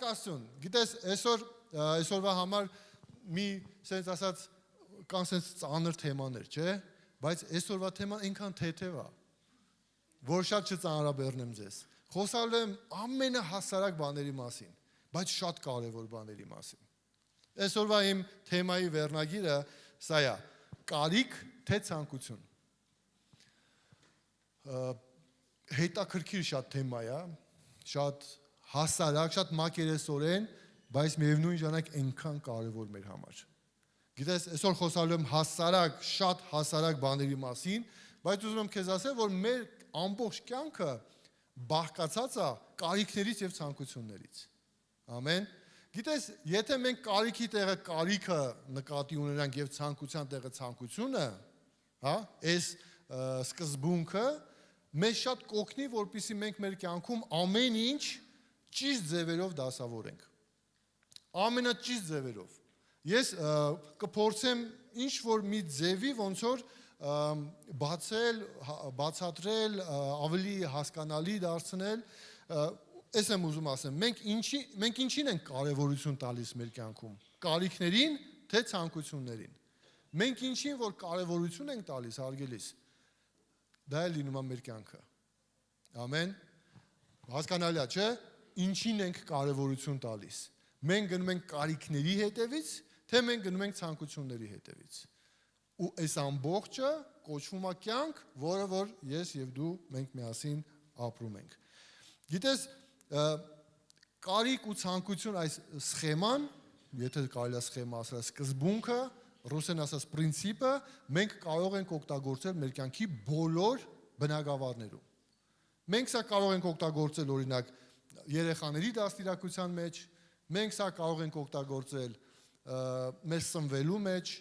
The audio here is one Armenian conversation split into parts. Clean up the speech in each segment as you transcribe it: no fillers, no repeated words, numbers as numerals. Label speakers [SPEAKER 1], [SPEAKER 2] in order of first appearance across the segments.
[SPEAKER 1] Փառք Գիտես, այսօրվա համար մի sense ասած կան sense ծանր թեմաներ, չէ՞, բայց այսօրվա թեման այնքան թեթև է, որ շատ չծանրաբեռնեմ ձեզ։ Խոսալու եմ ամենահասարակ բաների մասին, բայց շատ կարևոր բաների մասին։ Այսօրվա իմ թեմայի վերնագիրը սա է. կարիք թե ցանկություն։ Հետաքրքիր շատ թեմա է, շատ հասարակ, շատ մակերեսորեն, բայց միևնույն ժամանակ այնքան կարևոր մեր համար։ Գիտես, այսօր խոսալու եմ հասարակ, շատ հասարակ բաների մասին, բայց ուզում եմ քեզ ասել, որ մեր ամբողջ կյանքը բաղկացած է կարիքներից եւ ցանկություններից։ Ամեն։ Գիտես, եթե մենք կարիքի տեղը կարիքը նկատի ունենանք եւ ցանկության տեղը ցանկությունը, հա, այս սկզբունքը մեզ շատ կօգնի, որպեսզի մենք մեր կյանքում ամեն ինչ ճիշտ ձևերով դասավորենք։ Ամենաճիշտ ձևերով։ Ես կփորձեմ ինչ որ մի ձևի ոնց որ բացատրել, ավելի հասկանալի դարձնել, այս եմ ուզում ասեմ, մենք ինչին ենք կարևորություն տալիս մեր կյանքում, կարիքներին թե ցանկություններին։ Մենք ինչին որ կարևորություն ենք տալիս, հարգելիս, դա է լինում է մեր կյանքը։ Ամեն։ Հասկանալի է, չէ՞, ինչին ենք կարևորություն տալիս։ Մենք գնում ենք կարիքների հետևից, թե մենք գնում ենք ցանկությունների հետևից։ Ու այս ամբողջը կոչվում է կյանք, որը որ ես եւ դու մենք միասին ապրում ենք։ Գիտես, կարիք ու ցանկություն այս սխեման, եթե կարելի է սխեմա ասել, սկզբունքը, ռուսեն ասած պրինցիպը, մենք կարող ենք օգտագործել մեր կյանքի բոլոր բնագավառներում։ Մենք սա կարող ենք օգտագործել օրինակ երեխաների դաստիարակության մեջ, մենք սա կարող ենք օգտագործել մեր սնվելու մեջ,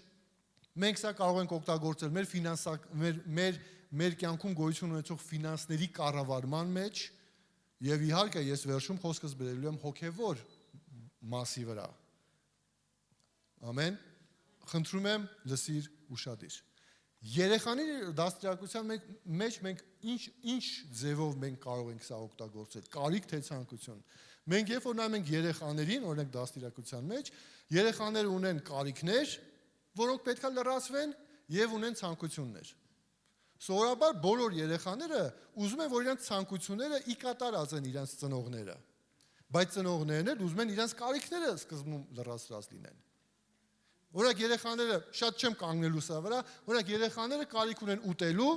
[SPEAKER 1] մենք սա կարող ենք օգտագործել մեր կյանքում գոյություն ունեցող ֆինանսների կառավարման մեջ, եւ իհարկե ես վերջում խոսքս բերելու եմ հոգեվոր մասի վրա։ Ամեն։ Խնդրում եմ լսիր ուշադիր։ Երեխաների դաստիարակության մեջ մենք ինչ ձևով մենք կարող ենք սա օգտագործել, կարիք թե ցանկություն։ Մենք երբ որ նայում ենք երեխաներին, օրինակ դաստիարակության մեջ, երեխաները ունեն կարիքներ, որոնք պետք է լրացվեն եւ ունեն ցանկություններ։ Սովորաբար բոլոր երեխաները ուզում են, որ իրենց ցանկությունները ի կատարած են իրենց ծնողները, բայց ծնողներն էլ ուզում են իրենց կարիքները սկզբում լրացրած լինեն։ Օրինակ երեխաները, շատ չեմ կանգնելու սա վրա, օրինակ երեխաները կարիք ունեն ուտելու,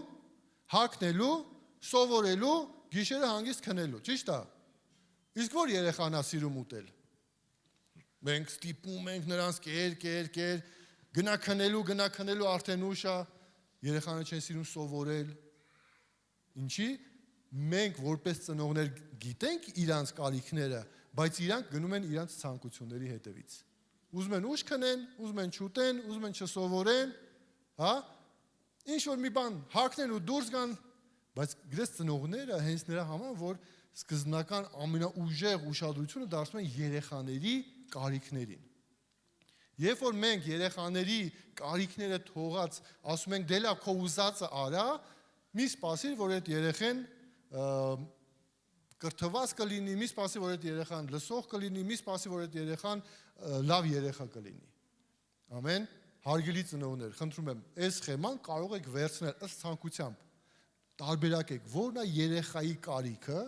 [SPEAKER 1] հագնելու, սովորելու, գիշերը հանգիստ քնելու, ճիշտ է։ Իսկ որ երեխան է սիրում ուտել։ Մենք ստիպում ենք նրանց կեր, գնա քնելու արդեն ուշ է, երեխաները չեն սիրում սովորել։ Ինչի՞։ Մենք որպես ծնողներ գիտենք իրանց կարիքները, բայց իրանք գնում են իրանց ցանկությունների հետևից։ Ուզում են ուշ քնեն, ուզում են չուտեն, ուզում են չսովորեն, հա? Ինչ որ մի բան հագնեն ու դուրս գան, բայց գրես ծնողները հենց նրա համար, որ սկզբնական ամենաուժեղ ուշադրությունը դարձնում են երեխաների կարիքներին։ Երբ որ մենք երեխաների կարիքները թողած, ասում ենք դե լավ քո ուզածը արա, մի սպասիր, որ այդ երեխեն կրթված կլինի, մի սպասի, որ այդ երեխան լսող կլինի, մի սպասի, որ այդ երեխան լավ երեխա կլինի։ Ամեն։ Հարգելի ծնողներ, խնդրում եմ, այս սխեման կարող եք վերցնել ըստ ցանկությամբ։ Տարբերակեք որն է երեխայի կարիքը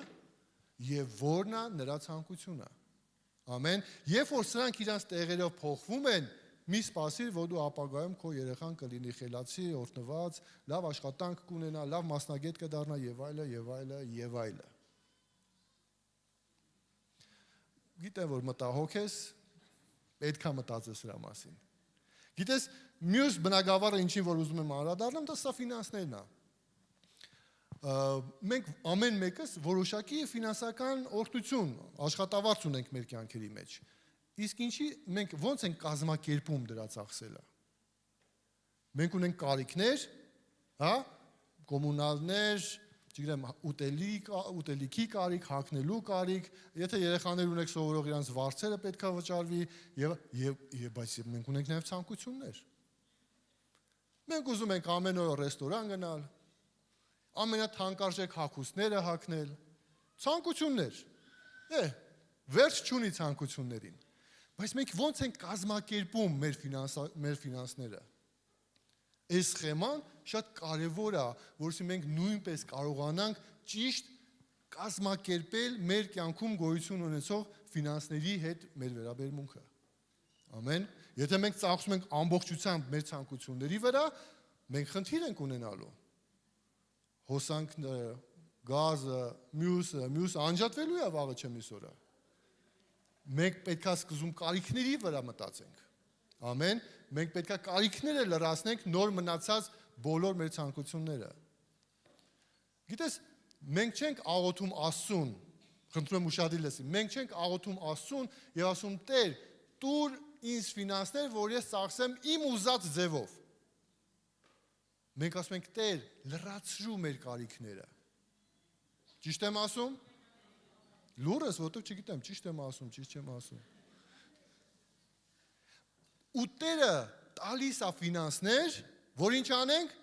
[SPEAKER 1] եւ որն է նրա ցանկությունը։ Ամեն։ Երբ որ սրանք իրանց տեղերով փոխվում են, մի սպասիր, որ դու ապագայում քո երեխան կլինի խելացի, օրհնված, լավ աշխատանք կունենա, լավ մասնագետ կդառնա եւ այլը։ Գիտեմ, որ մտահոգ ես, պետք է մտածես սրա մասին։ Գիտես, մյուս բնագավառը ինչին որ ուզում եմ անդրադառնամ, դա սա ֆինանսներն է։ Մենք ամեն մեկս որոշակի ֆինանսական օրհնություն, աշխատավարձ ունենք մեր կյանքերի մեջ։ Իսկ ինչի մենք ո՞նց ենք կազմակերպում դրա ծախսելը։ Մենք ունենք կարիքներ, հա, կոմունալներ, չգիտեմ, ուտելիքի կարիք, հագնելու կարիք, եթե երեխաներ ունեք սովորող իրանց վարձերը պետք է վճարվի բայց մենք ունենք նաև ցանկություններ։ Մենք ուզում ենք ամեն օր ռեստորան գնալ, ամենաթանկարժեք հագուստները հագնել, ցանկություններ։ վերջ չունի ցանկություններին։ Բայց մենք ո՞նց ենք կազմակերպում մեր ֆինանսները։ Այս սխեման շատ կարևոր է, որովհետեւ մենք նույնպես կարողանանք ճիշտ կազմակերպել մեր կյանքում գոյություն ունեցող ֆինանսների հետ մեր վերաբերմունքը։ Ամեն։ Եթե մենք ծախսում ենք ամբողջությամբ մեր ցանկությունների վրա, մենք խնդիր ենք ունենալու։ Հոսանքները, գազը, մյուսը անջատվելու է վաղը չեմ իսօրը։ Մենք պետք է սկզբում կարիքների վրա մտածենք։ Ամեն։ Մենք պետք է կարիքները լրացնենք նոր մնացած բոլոր մեր ցանկությունները։ Գիտես, մենք չենք աղոթում Աստծուն, խնդրում եմ ուշադիր լսի, մենք չենք աղոթում Աստծուն եւ ասում Տեր, տուր ինձ ֆինանսներ, որ ես ծախսեմ իմ ուզած ձևով։ Մենք ասում ենք Տեր, լրացրու մեր կարիքները։ Ճիշտ եմ ասում։ Լուրս, որտեղ չգիտեմ, ճիշտ եմ ասում, ճիշտ չեմ ասում։ Ու Տերը տալիս է ֆինանսներ, որ ինչ անենք,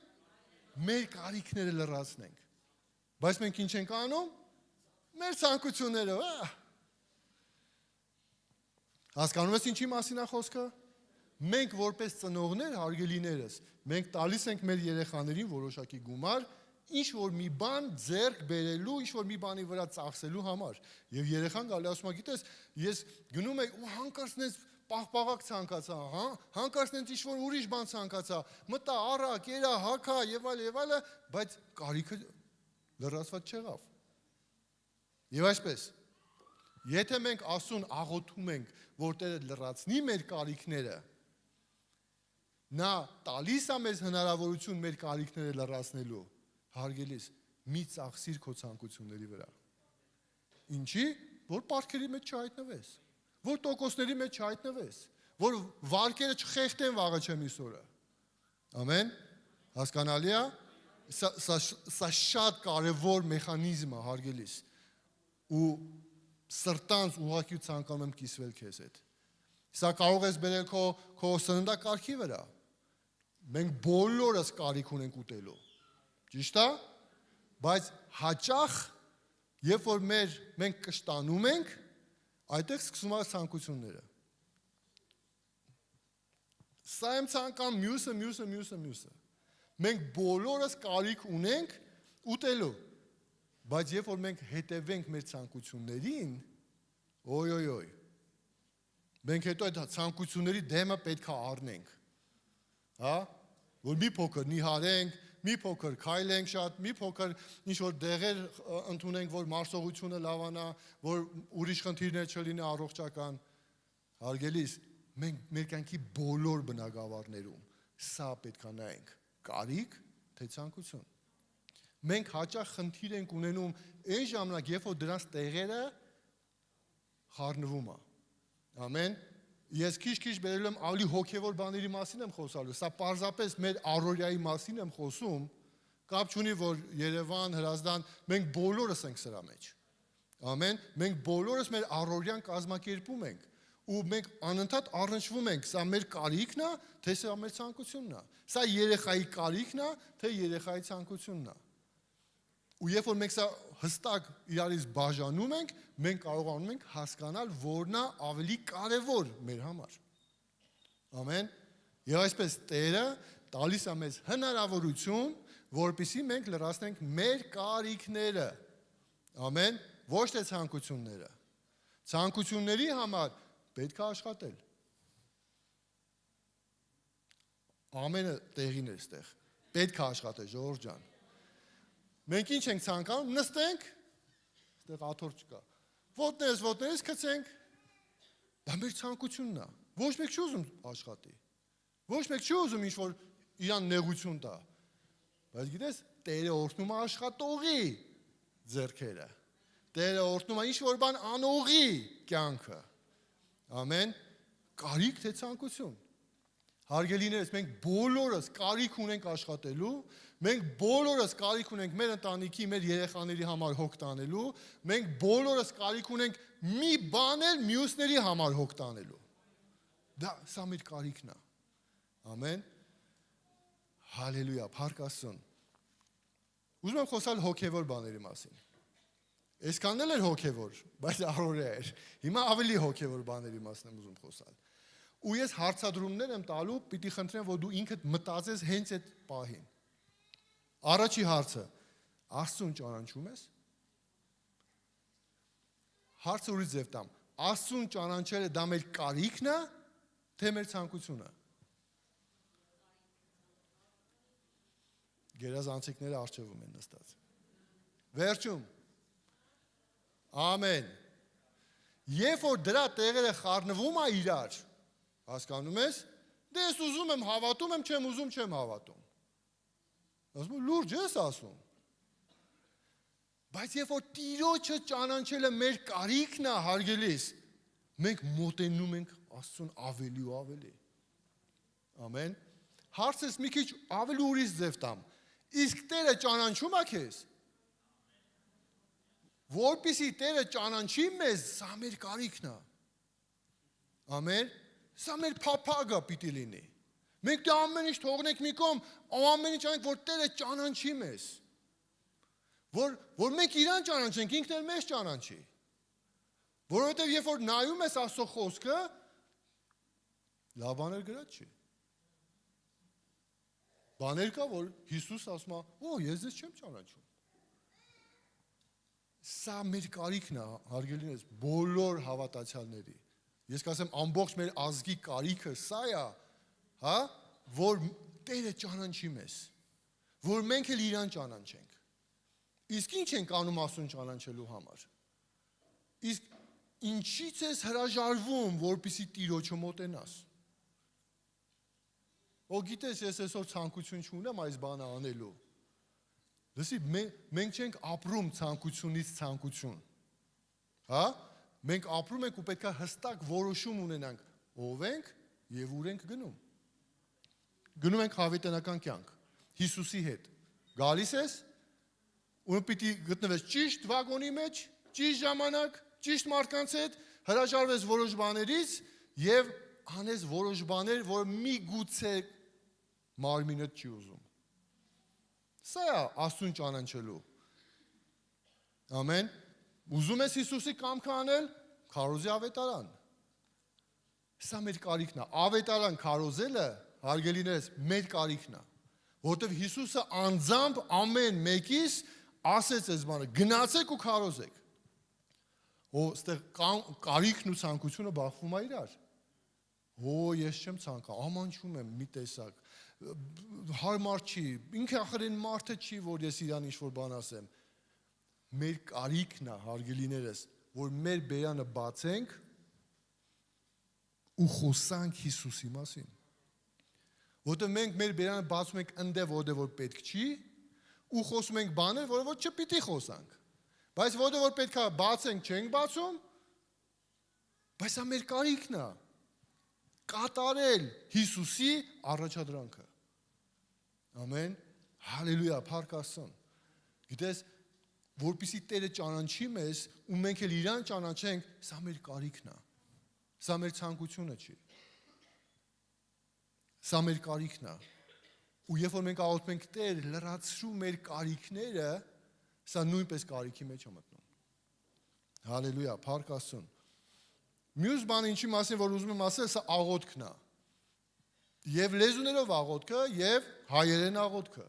[SPEAKER 1] մեր կարիքները լրացնենք։ Բայց մենք ինչ ենք անում, մեր ցանկությունները, հասկանում ես ինչի մասին է խոսքը։ Մենք որպես ծնողներ, հարգելիներս, մենք տալիս ենք մեր երեխաներին որոշակի գումար, ինչ որ մի բան ձեռք բերելու, ինչ որ մի բանի վրա ծախսելու համար։ Եվ երեխան գալի ասում է, գիտես, ես գնում եմ ու հանկարծնես պաղպաղակ ցանկացա, հանկարծնես ինչ որ ուրիշ բան ցանկացա, մտա, արա, կերա, հակա եւ այլ, բայց կարիքը լրացված չեղավ։ Եվ այսպես, եթե մենք Աստծուն աղոթում ենք, որ Տերը լրացնի մեր կարիքները, նա տալիս է մեզ հնարավորություն մեր կարիքները լրացնելու, հարգելիս, մի ծախսիր քո ցանկությունների վրա։ Ինչի, որ պարտքերի մեջ չհայտնվես, որ տոկոսների մեջ չհայտնվես, որ վարկերը չխեղդեն վաղը չեմ իսօրը։ Ամեն, հասկանալի է։ Սա շատ կարևոր մեխանիզմ է, հարգելիս, ու սրտանց ուղղակի ցանկանում եմ կիսվել քեզ հետ։ Սա կարող ես բերել քո սննդակարգի վրա։ Մենք բոլորս կարիք ունենք ուտելու։ Ճիշտ է, բայց հաճախ, երբ որ մենք կշտանում ենք, այդտեղ սկսում են ցանկությունները։ Սա եմ ցանկանում, մյուսը։ Մենք բոլորս կարիք ունենք ուտելու, բայց երբ որ մենք հետևենք մեր ցանկություններին, օյ, մենք հետո այդ ցանկությունների դեմը պետք է առնենք, հա, որ մի փոքր նիհարենք, մի փոքր քայլենք շատ, մի փոքր ինչ-որ դեղեր ընդունենք, որ մարսողությունը լավանա, որ ուրիշ խնդիրներ չլինի առողջական, հարգելիս, մենք մեր կյանքի բոլոր բնագավառներում սա պետք է նայենք, կարիք, թե ցանկություն։ Մենք հաճախ խնդիր ենք ունենում այն ժամանակ, երբ որ դրանց տեղերը խառնվում է։ Ամեն։ Ես քիչ բերել եմ ավելի հոգևոր բաների մասին եմ խոսալու, սա պարզապես մեր առօրյայի մասին եմ խոսում, կապ չունի, որ Երևան, Հրազդան, մենք բոլորս ենք սրա մեջ։ Ամեն, մենք բոլորս մեր առօրյան կազմակերպում ենք, ու մենք անընդհատ առնչվում ենք, սա մեր կարիքն է, թե սա մեր ցանկությունն է, սա երեխայի կարիքն է, թե երեխայի ցանկությունն է։ Ու երբ որ մենք սա հստակ իրարից բաժանում ենք, մենք կարողանում ենք հասկանալ, որն է ավելի կարևոր մեր համար։ Ամեն։ Եվ այսպես Տերը տալիս է մեզ հնարավորություն, որպեսզի մենք լրացնենք մեր կարիքները։ Ամեն։ Ոչ թե ցանկությունները։ Ցանկությունների համար պետք է աշխատել։ Ամենը տեղին է այստեղ։ Պետք է աշխատել, Ժողովուրդ ջան։ Մենք ինչ ենք ցանկանում, նստենք, այստեղ աթոռ չկա։ Ոտներս գցենք, դա մեր ցանկությունն է։ Ոչ մեկ չի ուզում աշխատի։ Ոչ մեկ չի ուզում ինչ-որ իրան նեղություն տա։ Բայց գիտես, Տերը օրհնում է աշխատողի ձեռքերը։ Տերը օրհնում է ինչ-որ բան անողի կյանքը։ Ամեն, կարիք թե ցանկություն։ Հարգելիներս, մենք բոլորս կարիք ունենք աշխատելու, մենք բոլորս կարիք ունենք մեր ընտանիքի, մեր երեխաների համար հոգ տանելու, մենք բոլորս կարիք ունենք մի բան էլ մյուսների համար հոգ տանելու։ Սա մեր կարիքն է։ Ամեն։ Հալելույա, փառք Աստծուն։ Ուզում եմ խոսալ հոգևոր բաների մասին։ Այսքանն էլ էր հոգևոր, բայց առօրյա էր։ Հիմա ավելի հոգևոր բաների մասն եմ ուզում խոսալ։ Ու ես հարցադրումներ եմ տալու, պիտի խնդրեմ, որ դու ինքդ մտածես հենց այդ պահին։ Առաջի հարցը. Աստծուն ճանաչում ես։ Հարցը ուրիշ ձև տամ. Աստծուն ճանաչելը դա մեր կարիքն է, թե մեր ցանկությունը։ Գերազանցիկները արժևում են նստած։ Վերջում։ Ամեն։ Երբ որ դրա տեղերը խառնվում է իրար, հասկանում ես, դե ես ուզում եմ հավատում եմ, չեմ ուզում չեմ հավատում։ Ասում եմ լուրջ ես ասում։ Բայց երբ որ Տիրոջը ճանաչելը մեր կարիքն է, հարգելիս, մենք մոտենում ենք Աստծուն ավելի ու ավելի։ Ամեն։ Հարցս մի քիչ ավելի ուրիշ ձև տամ։ Իսկ Տերը ճանաչում է քեզ։ Որպեսզի Տերը ճանաչի մեզ, սա մեր կարիքն է։ Ամեն։ Սա մեր փափագը պիտի լինի։ Մենք դա ամեն ինչ թողնենք մի կողմ, ամեն ինչ անենք, որ Տերը ճանաչի մեզ։ Որ մենք իրան ճանաչենք, ինքն էլ մեզ ճանաչի։ Որովհետև երբ որ նայում ես Աստծո խոսքը, լավ բաներ գրած չի։ Բաներ կա, որ Հիսուս ասում է, «Օ, ես ձեզ չեմ ճանաչում»։ Սա մեր կարիքն է, հարգելիներս, բոլոր հավատացյալների։ Ես կասեմ, ամբողջ մեր ազգի կարիքը սա է, հա, որ Տերը ճանաչի մեզ, որ մենք էլ իրան ճանաչենք։ Իսկ ինչ ենք անում Աստծուն ճանաչելու համար։ Իսկ ինչից ես հրաժարվում, որպեսզի Տիրոջը մոտենաս։ Ո գիտես, ես այսօր ցանկություն չունեմ այս բանը անելու։ Լսի, մենք չենք ապրում ցանկությունից ցանկություն։ Հա? Մենք ապրում ենք ու պետք է հստակ որոշում ունենանք, ով ենք եւ ուր ենք գնում։ Գնում ենք հավիտենական կյանք Հիսուսի հետ։ Գալիս ես ու պիտի գտնվես ճիշտ վագոնի մեջ, ճիշտ ժամանակ, ճիշտ մարդկանց հետ, հրաժարվես որոշ բաներից եւ անես որոշ բաներ, որ միգուցե մարմինդ չի ուզում։ Սա է Աստծուն ճանաչելու։ Ամեն։ Ուզում ես Հիսուսի կամքը անել, քարոզի ավետարան։ Սա մեր կարիքն է։ Ավետարան քարոզելը, հարգելիներս, մեր կարիքն է։ Որովհետև Հիսուսը անձամբ ամեն մեկիս ասեց այս բանը, գնացեք ու քարոզեք։ Ոստեղ կարիքն ու ցանկությունը բախվում է իրար։ Ես չեմ ցանկա, ամանչում եմ մի տեսակ, հարմար չի, ինքը ախր այն մարդը չի, որ ես իրան ինչ-որ բան ասեմ։ Մեր կարիքն է, հարգելիներս, որ մեր բերանը բացենք ու խոսանք Հիսուսի մասին։ Որտեղ մենք մեր բերանը բացում ենք ընդե որտեղ որ պետք չի ու խոսում ենք բաներ, որը որ չպիտի խոսանք։ Բայց որտեղ որ պետք է բացենք, չենք բացում, բայց դա մեր կարիքն է։ Կատարել Հիսուսի առաջադրանքը։ Ամեն, հալելույա, փառք Աստծուն։ Գիտես, որպեսզի Տերը ճանաչի մեզ ու մենք էլ իրան ճանաչենք, սա մեր կարիքն է։ Սա մեր ցանկությունը չի։ Սա մեր կարիքն է։ Ու երբ որ մենք աղոթում ենք Տեր, լրացրու մեր կարիքները, սա նույնպես կարիքի մեջ է մտնում։ Հալելույա, փառք Աստծուն։ Մյուս բանը ինչի մասին որ ուզում եմ ասել, սա աղոթքն է։ Եվ լեզուներով աղոթքը, եւ հայերեն աղոթքը։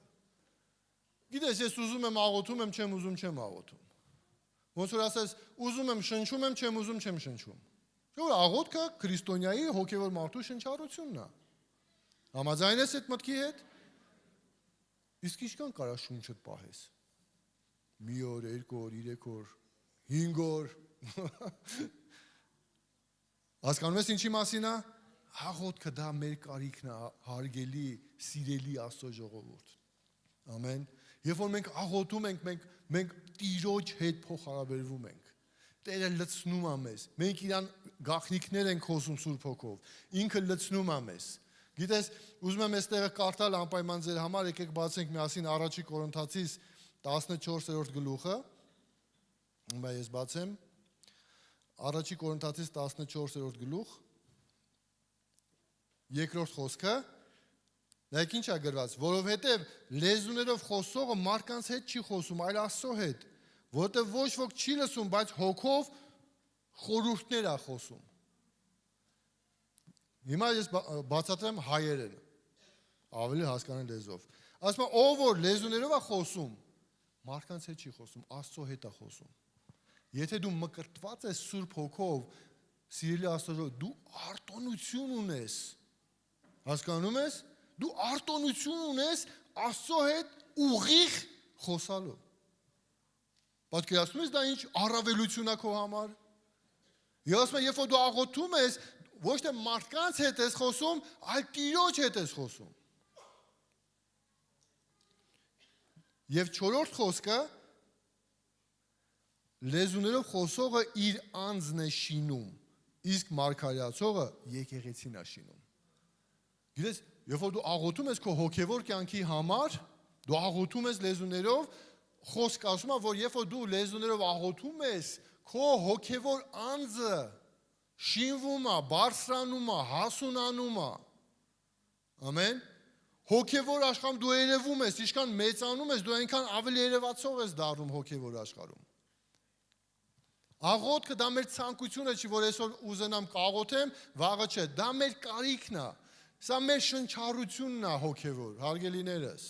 [SPEAKER 1] Գիտես, ես ուզում եմ աղոթում եմ, չեմ ուզում չեմ աղոթում։ Ոնց որ ասես, ուզում եմ շնչում եմ, չեմ ուզում չեմ շնչում։ Որ աղոթքը քրիստոնյայի հոգևոր մարդու շնչառությունն է։ Համաձայն ես այդ մտքի հետ։ Իսկ ինչքան կարա շունչդ պահես։ Մի օր, 2 օր, 3 օր, 5 օր։ Հասկանում ես ինչի մասին է։ Աղոթքը դա մեր կարիքն է, հարգելի, սիրելի Աստծո ժողովուրդ։ Ամեն։ Երբ որ մենք աղոթում ենք, մենք Տիրոջ հետ փոխհարաբերվում ենք։ Տերը լցնում է մեզ։ Մենք իրան գաղտնիքներ ենք խոսում Սուրբ Հոգով։ Ինքը լցնում է մեզ։ Գիտես, ուզում եմ այստեղ կարդալ անպայման ձեր համար, եկեք բացենք միասին Առաջի Կորինթացիս 14-րդ գլուխը։ Բայց ես բացեմ Առաջի Կորինթացիս 14-րդ գլուխ։ Երկրորդ խոսքը։ Նայեք ինչ է գրված, որովհետև լեզուներով խոսողը մարդկանց հետ չի խոսում, այլ Աստծո հետ, որտեղ ոչ ոք չի լսում, բայց հոգով խորհուրդներ է խոսում։ Հիմա ես բացատրեմ հայերեն, ավելի հասկանալի լեզվով։ Ասում եմ, ով որ լեզուներով է խոսում, մարդկանց հետ չի խոսում, Աստծո հետ է խոսում։ Եթե դու մկրտված ես Սուրբ Հոգով, սիրելի Աստծո, դու արտոնություն ունես։ Հասկանում ես։ Դու արտոնություն ունես Աստծո հետ ուղիղ խոսալու։ Պատկերացնում ես դա ինչ առավելություն է քո համար։ Ես ասում եմ, երբ որ դու աղոթում ես, ոչ թե մարդկանց հետ ես խոսում, այլ Տիրոջ հետ ես խոսում։ Եվ չորրորդ խոսքը լեզուներով խոսողը իր անձն է շինում, իսկ մարգարեացողը եկեղեցին է շինում։ Գիտես, երբ որ դու աղոթում ես քո հոգևոր կյանքի համար, դու աղոթում ես լեզուներով, խոսք ասում է, որ երբ որ դու լեզուներով աղոթում ես, քո հոգևոր անձը շինվում է, բարձրանում է, հասունանում է։ Ամեն։ Հոգևոր աշխարհում դու երևում ես, ինչքան մեծանում ես, դու այնքան ավելի երևացող ես դառնում հոգևոր աշխարհում։ Աղոթքը դա մեր ցանկությունը չի, որ այսօր ուզենամ կաղոթեմ, վաղը չէ, դա մեր կարիքն է։ Սա մեր շնչառությունն է հոգևոր, հարգելիներս։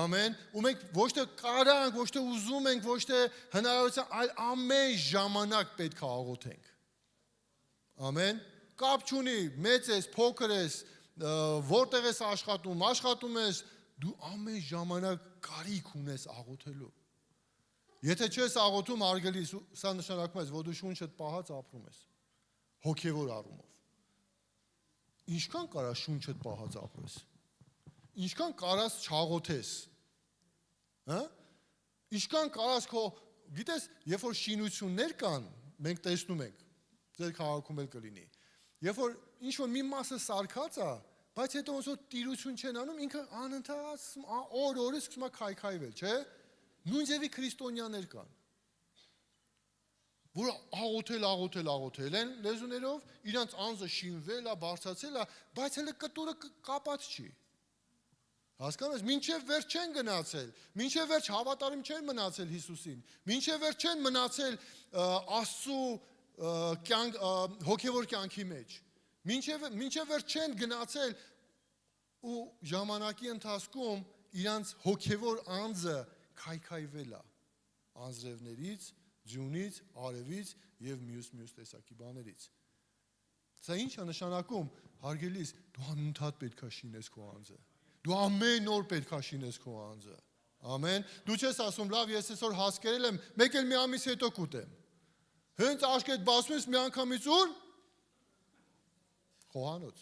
[SPEAKER 1] Ամեն, ու մենք ոչ թե կարանք, ոչ թե ուզում ենք, ոչ թե հնարավորություն, այլ ամեն ժամանակ պետք է աղոթենք։ Ամեն, կապ չունի, մեծ ես, փոքր ես, որտեղ ես աշխատում ես, դու ամեն ժամանակ կարիք ունես աղոթելու։ Եթե չես աղոթում, արգելիս, սա նշանակում է, որ դու շունչդ պահած ապրում ես, հոգևոր առումով։ Ինչքան կարա շունչդ պահած ապրես, ինչքան կարաս չաղոթես, ինչքան կարաս քո, գիտես, երբ որ շինություններ կան, մենք տեսնում ենք, ձեր քաղաքում էլ կլինի, երբ որ ինչ-որ մի մասը սարքած է, բայց հետո ոնց որ տիրություն չեն անում, ինքը անընդհատ օր-օրը սկսում է քայքայվել, չէ՞։ Նույն ձևի քրիստոնյաներ կան, որ աղոթել են լեզուներով, իրանց անձը շինվել է, բարձրացել է, բայց հələ կտուրը կապած չի։ Հասկանում ես, մինչև վերջ չեն գնացել, մինչև վերջ հավատարիմ չեն մնացել Հիսուսին, մինչև վերջ չեն մնացել Աստծու հոգևոր կյանքի մեջ, մինչև վերջ չեն գնացել ու ժամանակի ընթացքում իրանց հոգևոր անձը քայքայվել է անձրևներից, ձյունից, արևից եւ մյուս տեսակի բաներից։ Սա ինչ է նշանակում, հարգելիս, դու անընդհատ պետք է շինես քո անձը։ Դու ամեն օր պետք է շինես քո անձը։ Ամեն։ Դու չես ասում, լավ, ես այսօր հասկերել եմ, մեկ էլ մի ամիս հետո կուտեմ։ Հենց աշկետ բացում ես մի անգամից ուր խոհանոց։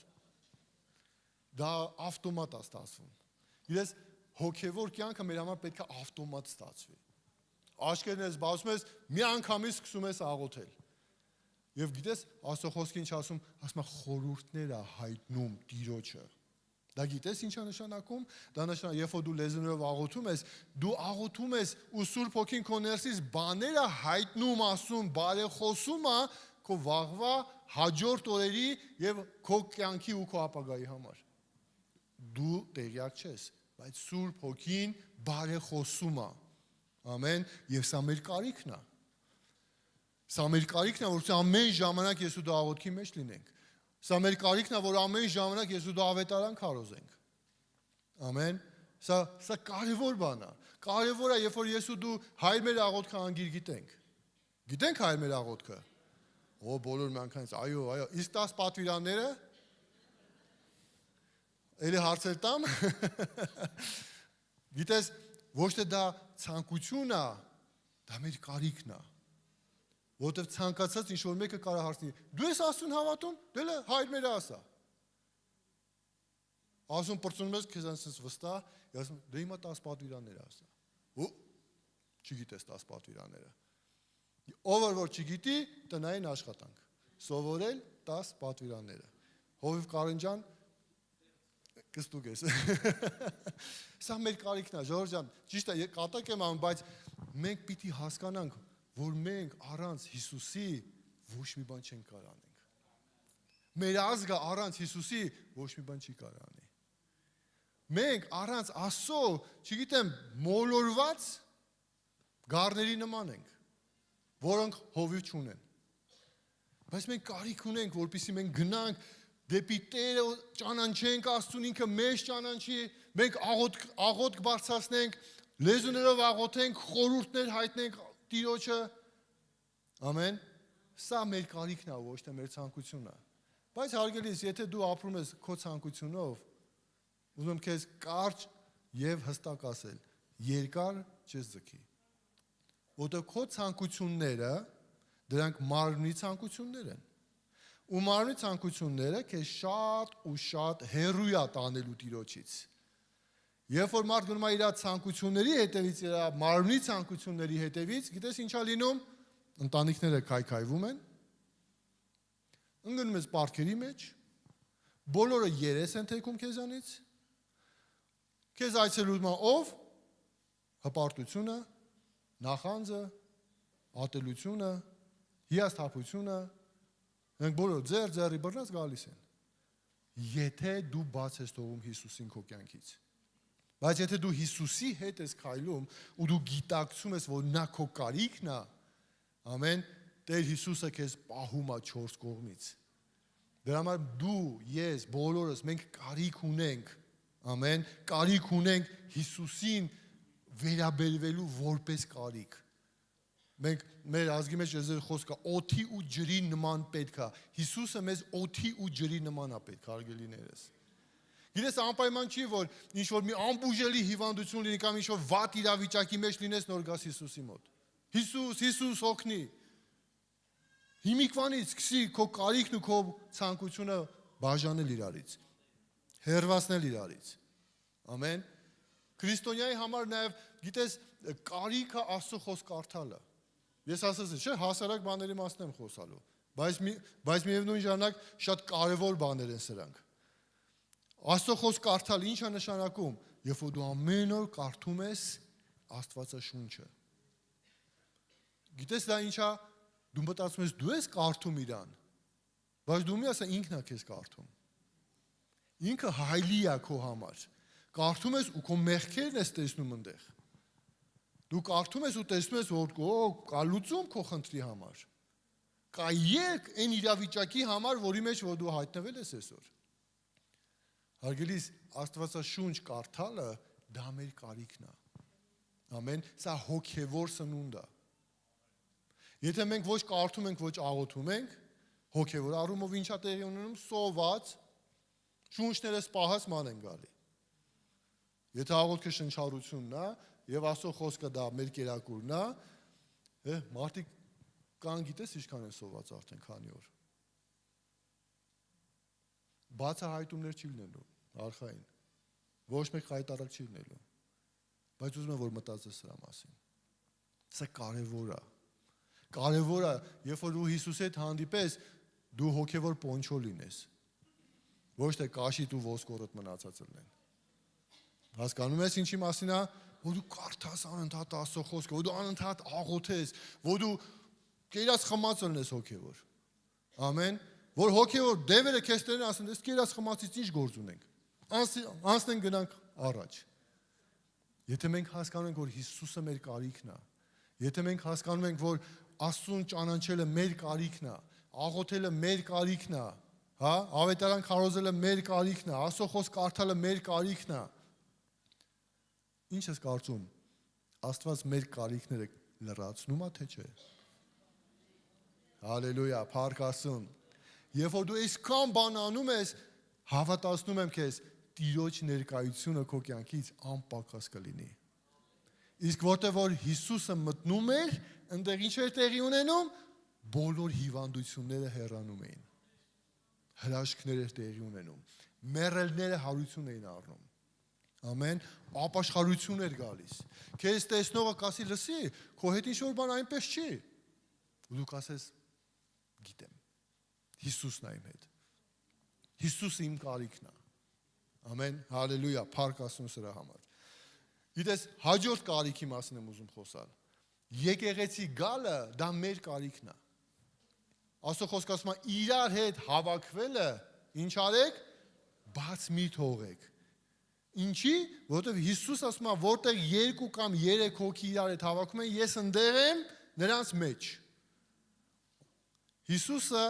[SPEAKER 1] Դա ավտոմատ է ստացվում։ Ես հոգևոր կյանքը մեր համար պետք է ավտոմատ ստացվի։ Աշկերտն ես բացում ես, մի անգամից սկսում ես աղոթել։ Եվ գիտես, Աստծո խոսքը ինչ ասում է խորհուրդներ է հայտնում Տիրոջը։ Դա գիտես ինչ է նշանակում։ Դա նշանակում, երբ որ դու լեզուներով աղոթում ես, դու աղոթում ես ու Սուրբ Հոգին քո ներսից բաներ է հայտնում, ասում, բարեխոսում է քո վաղվա հաջորդ օրերի եւ քո կյանքի ու քո ապագայի համար։ Դու տեղյակ չես, բայց Սուրբ Հոգին բարեխոսում է։ Ամեն, եւ սա մեր կարիքն է։ Սա մեր կարիքն է, որ ամեն ժամանակ ես ու դու աղոթքի մեջ լինենք։ Սա մեր կարիքն է, որ ամեն ժամանակ ես ու դու ավետարան քարոզենք։ Ամեն, սա կարևոր բան է։ Կարևոր է, երբ որ ես ու դու հայր մեր աղոթքը անգիր գիտենք։ Գիտենք հայր մեր աղոթքը։ Ո բոլոր մյանքանից, այո, իսկ 10 պատվիրանները Էլի հարցեր տամ։ Գիտես, ոչ թե դա ցանկություն է, դա մեր կարիքն է։ Որտեվ ցանկացած ինչ-որ մեկը կարող հարցնի. դու ես Աստծուն հավատում, դե հայր մեր ասա։ Ասում պրծնում ես քեզ անցած վստահ, ասում դե հիմա 10 պատվիրաններ ասա։ Ու չգիտես 10 պատվիրանները։ Ով որ չգիտի, տնային աշխատանք։ Սովորել 10 պատվիրանները։ Հովիվ Կարինջան կստուկ ես։ Սա մեր կարիքն է, Ժորժ ջան, ճիշտ է, կատակ եմ անում, բայց մենք պիտի հասկանանք, որ մենք առանց Հիսուսի ոչ մի բան չենք կարող անենք։ Մեր ազգը առանց Հիսուսի ոչ մի բան չի կարող անի։ Մենք առանց Աստծո, չգիտեմ, մոլորված Գառների նման ենք, որոնք հովիվ չունեն։ Բայց մենք կարիք ունենք, որպեսզի մենք գնանք դեպի Տերը ճանաչենք, Աստծուն ինքը մեզ ճանաչի, մենք աղոթք բարձրացնենք, լեզուներով աղոթենք, խորհուրդներ հայտնենք Տիրոջը։ Ամեն։ Սա մեր կարիքն է, ոչ թե մեր ցանկությունն է։ Բայց հարգելիս, եթե դու ապրում ես քո ցանկությունով, ուզում եմ քեզ կարճ եւ հստակ ասել, երկար չես ձգի։ Որտեղ քո ցանկությունները դրանք մարմնի ցանկություններ են։ Ու մարմնի ցանկությունները քեզ շատ ու շատ հեռու է տանելու Տիրոջից։ Երբ որ մարդ գնում է իր ցանկությունների հետևից, իր մարմնի ցանկությունների հետևից, գիտես ինչա լինում, ընտանիքները քայքայվում են, ընկնում ես պարտքերի մեջ, բոլորը երես են թեքում քեզանից, քեզ այցելում է ով, հպարտությունը, նախանձը, ատելությունը, հիասթափությունը, մենք բոլորը ձեռի բռնած գալիս են։ Եթե դու բաց ես թողում Հիսուսին քո կյանքից։ Բայց եթե դու Հիսուսի հետ ես քայլում ու դու գիտակցում ես, որ նա քո կարիքն է, ամեն, Տեր Հիսուսը քեզ պահում է 4 կողմից։ Դրա համար դու, ես, բոլորս մենք կարիք ունենք, ամեն, կարիք ունենք Հիսուսին վերաբերվելու որպես կարիք։ Մենք մեր ազգի մեջ եզեր խոսքը օդի ու ջրի նման պետք է։ Հիսուսը մեզ օդի ու ջրի նման է պետք, հարգելիներս։ Գիտես անպայման չի, որ ինչ-որ մի անբուժելի հիվանդություն լինի կամ ինչ-որ վատ իրավիճակի մեջ լինես, նոր գաս Հիսուսի մոտ։ Հիսուս օգնի։ Հիմիկվանից սկսի քո կարիքն ու քո ցանկությունը բաժանել իրարից, հերվացնել իրարից։ Ամեն։ Քրիստոնյայի համար նաև, գիտես, կարիքը Աստծո խոսք կարդալը։ Ես ասացի, չէ, հասարակ բաների մասին եմ խոսալու, բայց միևնույն ժամանակ շատ կարևոր բաներ են սրանք։ Աստծո խոսք կարդալ ի՞նչ է նշանակում, երբ որ դու ամեն օր կարդում ես Աստվածաշունչը։ Գիտես դա ինչա, դու մտածում ես դու ես կարդում իրան, բայց դու մի ասա ինքն է քեզ կարդում։ Ինքը հայլի է քո համար։ Կարդում ես ու քո մեղքերն ես տեսնում այնտեղ։ Դու կարդում ես ու տեսնում ես, որ կա լուծում քո խնդրի համար։ Կա երկ այն իրավիճակի համար, որի մեջ որ դու հայտնվել ես այսօր։ Հարգելիս, Աստվածաշունչ կարդալը դա մեր կարիքն է։ Ամեն, սա հոգևոր սնունդ է։ Եթե մենք ոչ կարդում ենք, ոչ աղոթում ենք, հոգևոր առումով ինչա տեղի ունենում, սոված, շունչներս պահած ման են գալի։ Եթե աղոթքը շնչառությունն է, եւ Աստծո խոսքը դա մեր կերակուրն է, մարդիկ կան գիտես ինչքան են սոված արդեն քանի օր։ Բացահայտումներ չի լինելու, արխային։ Ոչ մեկ հայտարարակ չի լինելու։ Բայց ուզում եմ որ մտածես սրա մասին։ Սա կարևոր է։ Կարևոր է, երբ որ դու Հիսուսի հետ հանդիպես, դու հոգևոր պոնչո լինես։ Ոչ թե կաշիտ ու ոսկորդ մնացած լինեն։ Հասկանում ես ինչի մասին է, որ դու կարդաս անընդհատ Աստծո խոսքը, որ դու անընդհատ աղոթես, որ դու կերած խմած լինես հոգևոր։ Ամեն, որ հոգևոր դևերը քեզ տերեն ասեն, «Ես կերած խմածից ինչ գործ ունենք»։ Անցնենք գնանք առաջ։ Եթե մենք հասկանում ենք, որ Հիսուսը մեր կարիքն է, եթե մենք հասկանում ենք, որ Աստծուն ճանաչելը մեր կարիքն է, աղոթելը մեր կարիքն է, հա, ավետարան քարոզելը մեր կարիքն է, Աստծո խոսք կարդալը մեր կարիքն է։ Ինչ ես կարծում, Աստված մեր կարիքները լրացնում է, թե չէ։ Հալելույա, փառք Աստծուն։ Երբ որ դու այսքան բան անում ես, հավատացնում եմ քեզ, Տիրոջ ներկայությունը քո կյանքից անպակաս կլինի։ Իսկ որտեղ որ Հիսուսը մտնում էր, այնտեղ ինչ էր տեղի ունենում, բոլոր հիվանդությունները հեռանում էին։ Հրաշքներ էր տեղի ունենում։ Մեռելները հարություն էին առնում։ Ամեն, ապաշխարություն էր գալիս։ Քեզ տեսնողը կասի, լսի, քո հետ ինչ-որ բան այնպես չի։ Ու դու կասես, գիտեմ, Հիսուսն է իմ հետ։ Հիսուսը իմ կարիքն է։ Ամեն, հալելույա, փառք Աստծուն սրա համար։ Գիտես, հաջորդ կարիքի մասին եմ ուզում խոսալ։ Եկեղեցի գալը դա մեր կարիքն է։ Աստծո խոսքը ասում է, իրար հետ հավաքվելը ինչ արեք, բաց մի թողեք։ Ինչի, որովհետև Հիսուս ասում է, որտեղ 2 կամ 3 հոգի իրար հետ հավաքում են, ես ընդեղ եմ նրանց մեջ։ Հիսուսը,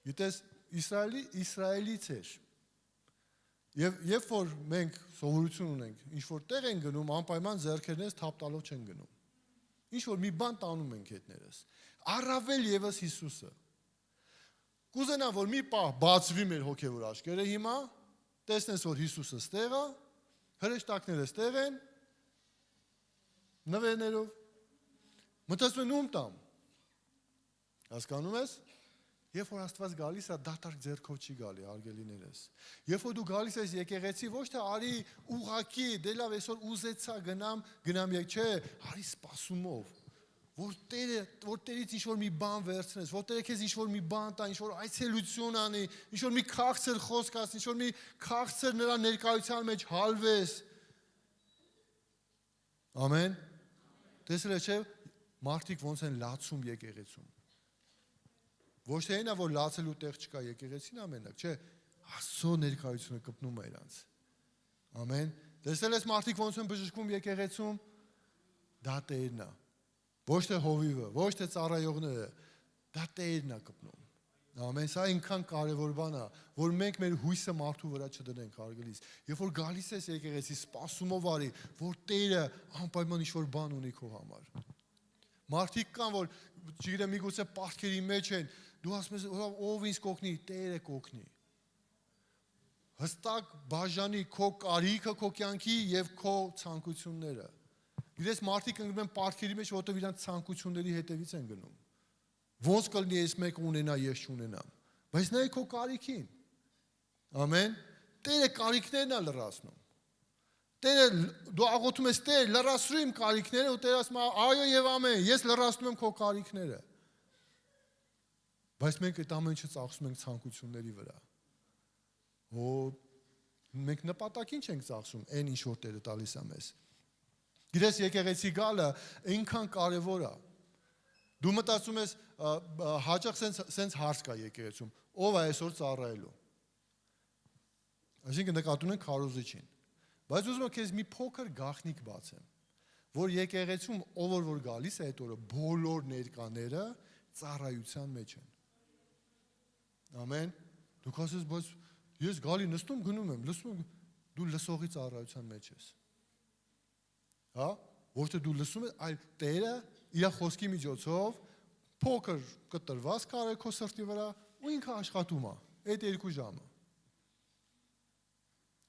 [SPEAKER 1] գիտես, Իսրայելից էր։ Եվ երբ որ մենք սովորություն ունենք, ինչ որ տեղ են գնում, անպայման ձեռքերներս թափ տալով չեն գնում։ Ինչ որ մի բան տանում ենք հետներս։ Առավել եւս Հիսուսը։ Կուզենամ, որ մի պահ բացվի մեր հոգևոր աչքերը հիմա, տեսնես, որ Հիսուսը ստեղ է, հրեշտակները ստեղ են, նվերներով, մտածում են ում տամ։ Հասկանում ես։ Երբ որ Աստված գալիս է, դատարկ ձեռքով չի գալի, հարգելիներս։ Երբ որ դու գալիս ես եկեղեցի, ոչ թե արի ուղակի, դե լավ, այսօր ուզեցա գնամ եկ, չէ, արի սպասումով, որ Տերից ինչ-որ մի բան վերցնես, որ Տերը քեզ ինչ-որ մի բան տա, ինչ-որ այցելություն անի, ինչ-որ մի քաղցր խոսք ասի, ինչ-որ մի քաղցր նրա ներկայության մեջ հալվես։ Ամեն։ Տեսել ես, չէ, մարդիկ ոնց են լացում եկեղեցում։ Ոչ թե այնա, որ լացելու տեղ չկա եկեղեցին ամենակ, չէ, Աստծո ներկայությունը կպնում է իրանց։ Ամեն։ Տեսել ես մարդիկ ոնց են բժշկվում եկեղեցում, դա Տերն է։ Ոչ թե հովիվը, ոչ թե ծառայողները, դա Տերն է կպնում։ Ամեն, սա այնքան կարևոր բան է, որ մենք մեր հույսը մարդու վրա չդնենք, հարգելիս։ Երբ որ գալիս ես եկեղեցի, սպասումով արի, որ Տերը անպայման ինչ-որ բան ունի քո համար։ Մարդիկ կան, որ չգիտեմ, միգուցե պարտքերի մեջ են, դու ասում ես, ով ինձ կօգնի, Տերը կօգնի։ Հստակ բաժանի քո կարիքը քո կյանքի եւ քո ցանկությունները։ Գիտես, մարդիկ ընկնում են պարտքերի մեջ, որովհետեւ իրանց ցանկությունների հետևից են գնում։ Ոնց կլինի ես մեկը ունենա, ես չունենամ։ Բայց նայ քո կարիքին։ Ամեն։ Տերը կարիքներն է լրացնում։ Տերը դու աղոթում ես, Տեր, լրացրու իմ կարիքները, ու Տերը ասում է, այո եւ ամեն, ես լրացնում եմ քո կարիքները։ Բայց մենք այդ ամեն ինչը ծախսում ենք ցանկությունների վրա։ Մենք նպատակին չենք ծախսում, այն ինչ որ Տերը տալիս է մեզ։ Գիտես, եկեղեցի գալը այնքան կարևոր է։ Դու մտածում ես, հաճախ սենց հարց կա եկեղեցում, ով է այսօր ծառայելու։ Այսինքն նկատում ենք քարոզիչին։ Բայց ուզում եմ քեզ մի փոքր գաղտնիք բացեմ, որ եկեղեցում ով որ գալիս է այդ օրը, բոլոր ներկաները ծառայության մեջ են։ Ամեն։ Դու ասես, բայց ես գալի նստում գնում եմ, լսում եմ, դու լսողի ծառայության մեջ ես։ Հա, ոչ թե դու լսում ես, այլ Տերը իր խոսքի միջոցով փոքր կտրված կարել քո սրտի վրա ու ինքը աշխատում է այդ 2 ժամը։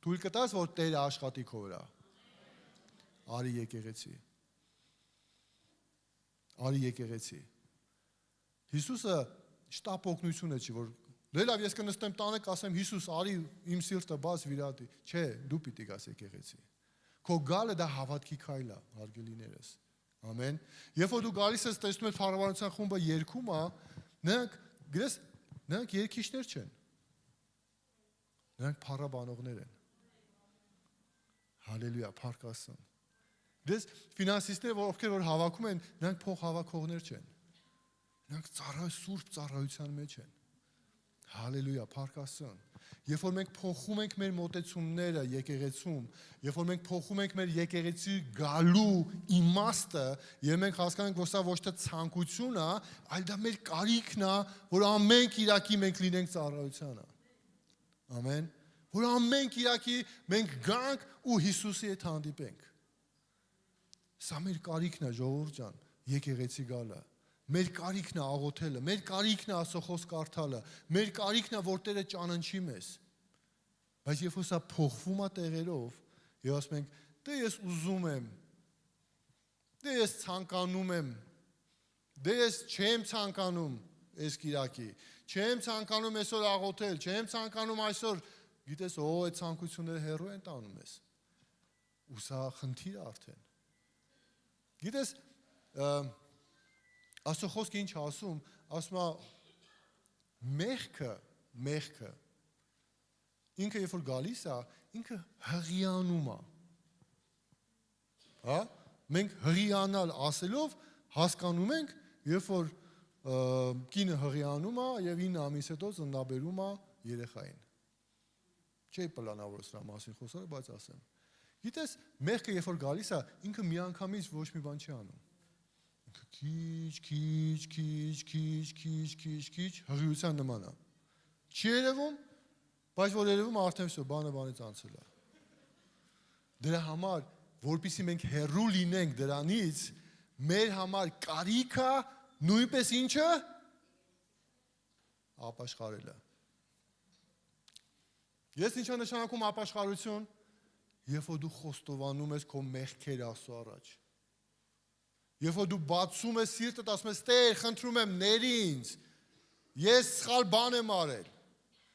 [SPEAKER 1] Թույլ կտաս, որ Տերը աշխատի քո վրա։ Արի եկեղեցի։ Արի եկեղեցի։ Հիսուսը շտապ օգնություն է չի, որ դե լավ ես կնստեմ տանը կասեմ Հիսուս, արի իմ սիրտը բաց վիրատի։ Չէ, դու պիտի գաս եկեղեցի։ Քո գալը դա հավատքի քայլ է, հարգելիներս։ Ամեն։ Երբ որ դու գալիս ես տեսնում ես փառաբանության խումբը երգում է, նրանք երգիչներ չեն։ Նրանք փառաբանողներ են։ Հալելույա, փառք Աստծուն։ Դες ֆինանսիստները, ովքեր որ հավաքում են, նրանք փող հավաքողներ չեն։ Նրանք սուրբ ծառայության մեջ են։ Հալելույա, փառք Աստծուն։ Երբ որ մենք փոխում ենք մեր մոտեցումները եկեղեցում, երբ որ մենք փոխում ենք մեր եկեղեցի գալու իմաստը, եւ մենք հասկանում ենք, որ սա ոչ թե ցանկություն է, այլ դա մեր կարիքն է, որ ամեն Կիրակի մենք լինենք ծառայությանը։ Ամեն։ Որ ամեն Կիրակի մենք գանք ու Հիսուսի հետ հանդիպենք։ Սա մեր կարիքն է, ժողովուրդ ջան, եկեղեցի գալը։ Մեր կարիքն է աղոթելը, մեր կարիքն է Աստծո խոսք կարդալը, մեր կարիքն է, որ Տերը ճանաչի մեզ։ Բայց երբ որ սա փոխվում է տեղերով, եւ ասում ենք, դե ես ուզում եմ, դե ես ցանկանում եմ, դե ես չեմ ցանկանում այս Կիրակի, չեմ ցանկանում այսօր աղոթել, չեմ ցանկանում այսօր, գիտես, այդ ցանկությունները հեռու են տանում ես։ Ու սա խնդիր է արդեն։ Գիտես, Աստծո խոսքը ինչ ասում է մեղքը ինքը երբ որ գալիս է, ինքը հղիանում է։ Հա? Մենք հղիանալ ասելով հասկանում ենք, երբ որ կինը հղիանում է եւ 9 ամիս հետո ծննդաբերում է երեխային։ Չի պլանավորել սրա մասին խոսալ, բայց ասեմ։ Գիտես, մեղքը երբ որ գալիս է, ինքը միանգամից ոչ մի բան չի անում։ Ինքը քիչ հղիության նման է։ Չի երևում, բայց որ երևում արդեն всё, բանից անցել է։ Դրա համար, որպեսզի մենք հեռու լինենք դրանից, մեր համար կարիքը նույնպես ինչը ապաշխարելը։ Ես ինչա նշանակում ապաշխարություն, երբ որ դու խոստովանում ես քո մեղքերը Աստծո առաջ։ Երբ որ դու բացում ես սիրտդ, ասում ես Տեր, խնդրում եմ ներ ինձ։ Ես սխալ բան եմ արել։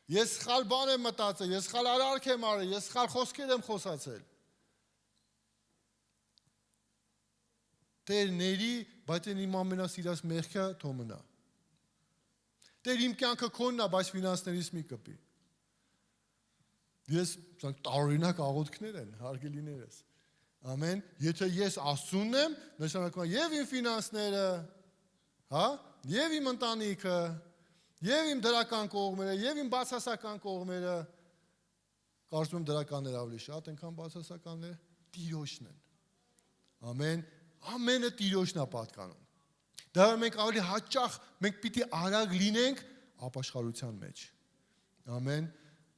[SPEAKER 1] Ես սխալ բան եմ մտածել, ես սխալ արարք եմ արել, ես սխալ խոսքեր եմ խոսացել։ Տեր ների, բայց այն իմ ամենասիրած մեղքը թող մնա։ Տեր իմ կյանքը քոնն է, բայց ֆինանսներից մի կպի։ Ես տարօրինակ աղոթքներ են, հարգելիներս։ Ամեն, եթե ես Աստծունն եմ, նշանակում է եւ իմ ֆինանսները, հա, եւ իմ ընտանիքը, եւ իմ դրական կողմերը, եւ իմ բացասական կողմերը, կարծում եմ դրականները ավելի շատ են, քան բացասականները, Տիրոջն են։ Ամեն, ամենը Տիրոջն է պատկանում։ Դա մենք ավելի հաճախ մենք պիտի արագ լինենք ապաշխարության մեջ։ Ամեն,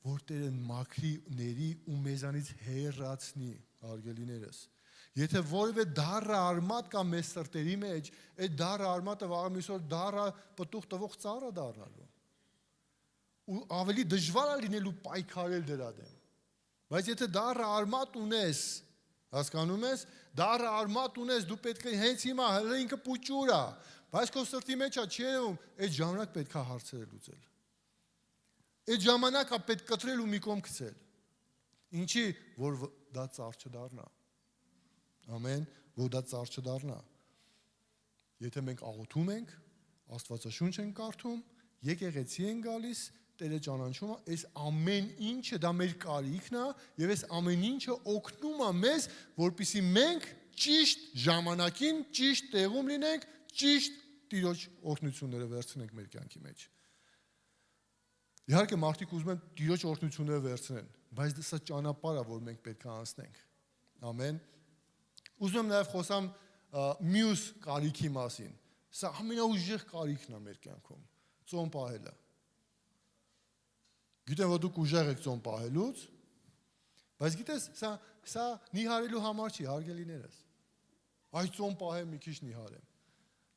[SPEAKER 1] որ Տերը մաքրի ների ու մեզանից հեռացնի, հարգելիներս։ Եթե որևէ դառը արմատ կա մեզ սրտերի մեջ, այդ դառը արմատը վաղը միսօր դառը պտուղ տվող ծառը դառնալու։ Ու ավելի դժվար է լինելու պայքարել դրա դեմ։ Բայց եթե դառը արմատ ունես, հասկանում ես, դառը արմատ ունես, դու պետք է հենց հիմա հələ ինքը փուճուր է, բայց քո սրտի մեջ է չի երևում, այդ ժամանակ պետք է հարցերը լուծել։ Այդ ժամանակ է պետք կտրել ու մի կողմ գցել։ Ինչի, որ դա ծառ չդառնա։ Ամեն, որ դա ծառ չդառնա։ Եթե մենք աղոթում ենք, Աստվածաշունչ ենք կարդում, եկեղեցի ենք գալիս, Տերը ճանաչում է, այս ամեն ինչը դա մեր կարիքն է, եւ այս ամեն ինչը օգնում է մեզ, որպեսզի մենք ճիշտ ժամանակին, ճիշտ տեղում լինենք, ճիշտ Տիրոջ օրհնությունները վերցնենք մեր կյանքի մեջ։ Իհարկե մարդիկ ուզում են Տիրոջ օրհնությունները վերցնեն, բայց սա ճանապարհ է, որ մենք պետք է անցնենք։ Ամեն։ Ուզում եմ նաև խոսամ մյուս կարիքի մասին։ Սա ամենաուժեղ կարիքն է մեր կյանքում՝ ծոմ պահելը։ Գիտեմ, որ դուք ուժեղ եք ծոմ պահելուց, բայց գիտես, սա նիհարելու համար չի, հարգելիներս։ Այ ծոմ պահեմ մի քիչ նիհարեմ։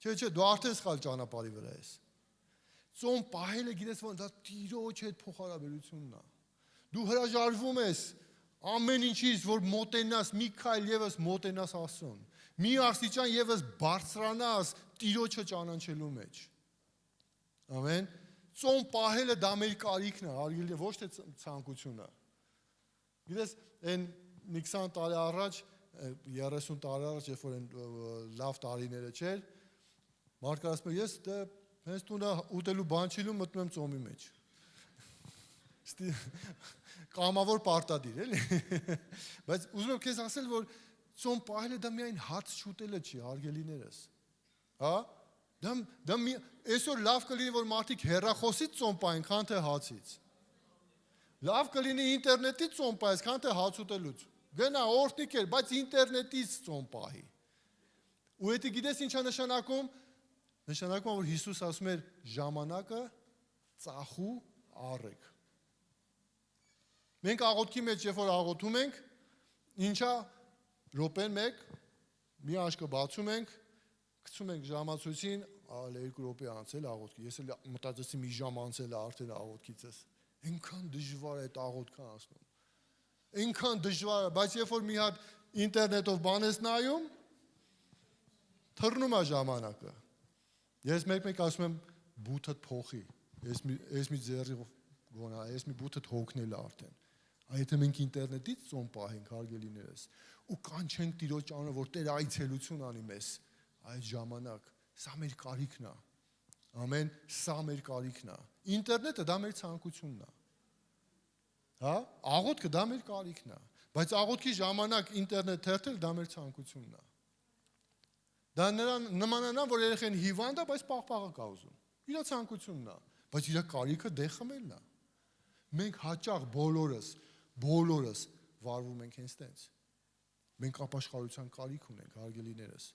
[SPEAKER 1] Չէ, դու արդեն սխալ ճանապարհի վրա ես։ Ծոմ պահելը գիտես ոնց դա Տիրոջ հետ փոխհարաբերությունն է։ Դու հրաժարվում ես ամեն ինչից, որ մոտենաս, մի քայլ եւս մոտենաս Աստծուն։ Մի աստիճան եւս բարձրանաս Տիրոջը ճանաչելու մեջ։ Ամեն։ Ծոմ պահելը դա մեր կարիքն է, հարգելի, ոչ թե ցանկությունը։ Գիտես, այն 20 տարի առաջ, 30 տարի առաջ, երբ որ լավ տարիները չէր, մարդը ասում է, ես դե հենց տունը ուտելու բան չիլում մտնում եմ ծոմի մեջ։ Կամավոր պարտադիր, էլի։ Բայց ուզում եմ քեզ ասել, որ ծոմ պահելը դա միայն հաց չուտելը չի, հարգելիներս։ Հա? Դա այսօր լավ կլինի, որ մարդիկ հեռախոսից ծոմ պահեն, քան թե հացից։ Լավ կլինի ինտերնետից ծոմ պահես, քան թե հաց ուտելուց։ Գնա օրհնիկ էր, բայց ինտերնետից ծոմ պահի։ Ու եթե գիտես ինչա նշանակում, նշանակում է, որ Հիսուս ասում էր ժամանակը ծախու առեք։ Մենք աղոթքի մեջ, երբ որ աղոթում ենք, ինչա րոպեն մեկ, մի աշկը բացում ենք, գցում ենք ժամացույցին, 2 րոպե անցել աղոթքի։ Ես էլ մտածեցի մի ժամ անցել է արդեն աղոթքիցս։ Այնքան դժվար է այդ աղոթքը անցնում։ Այնքան դժվար է, բայց երբ որ մի հատ ինտերնետով բան ես նայում, թռնում է ժամանակը։ Ես մեկ ասում եմ բութդ փոխի, ես մի ձեռի գոնա, ես մի բութդ հոգնել է արդեն։ Եթե մենք ինտերնետից ծոմ պահենք, հարգելիներս, ու կանչենք Տիրոջ անունը, որ Տեր այցելություն անի մեզ, այդ ժամանակ սա մեր կարիքն է։ Ամեն, սա մեր կարիքն է։ Ինտերնետը դա մեր ցանկությունն է։ Հա? Աղոթքը դա մեր կարիքն է, բայց աղոթքի ժամանակ ինտերնետ թերթել դա մեր ցանկությունն է։ Դա նրան նմանանա, որ երեխեն հիվանդ է, բայց պաղպաղը կա ուզում։ Իր ցանկությունն է, բայց իր կարիքը դե խմելն է։ Մենք հաճախ բոլորս բոլորս վարվում ենք հենց տենց։ Մենք ապաշխարության կարիք ունենք, հարգելիներս։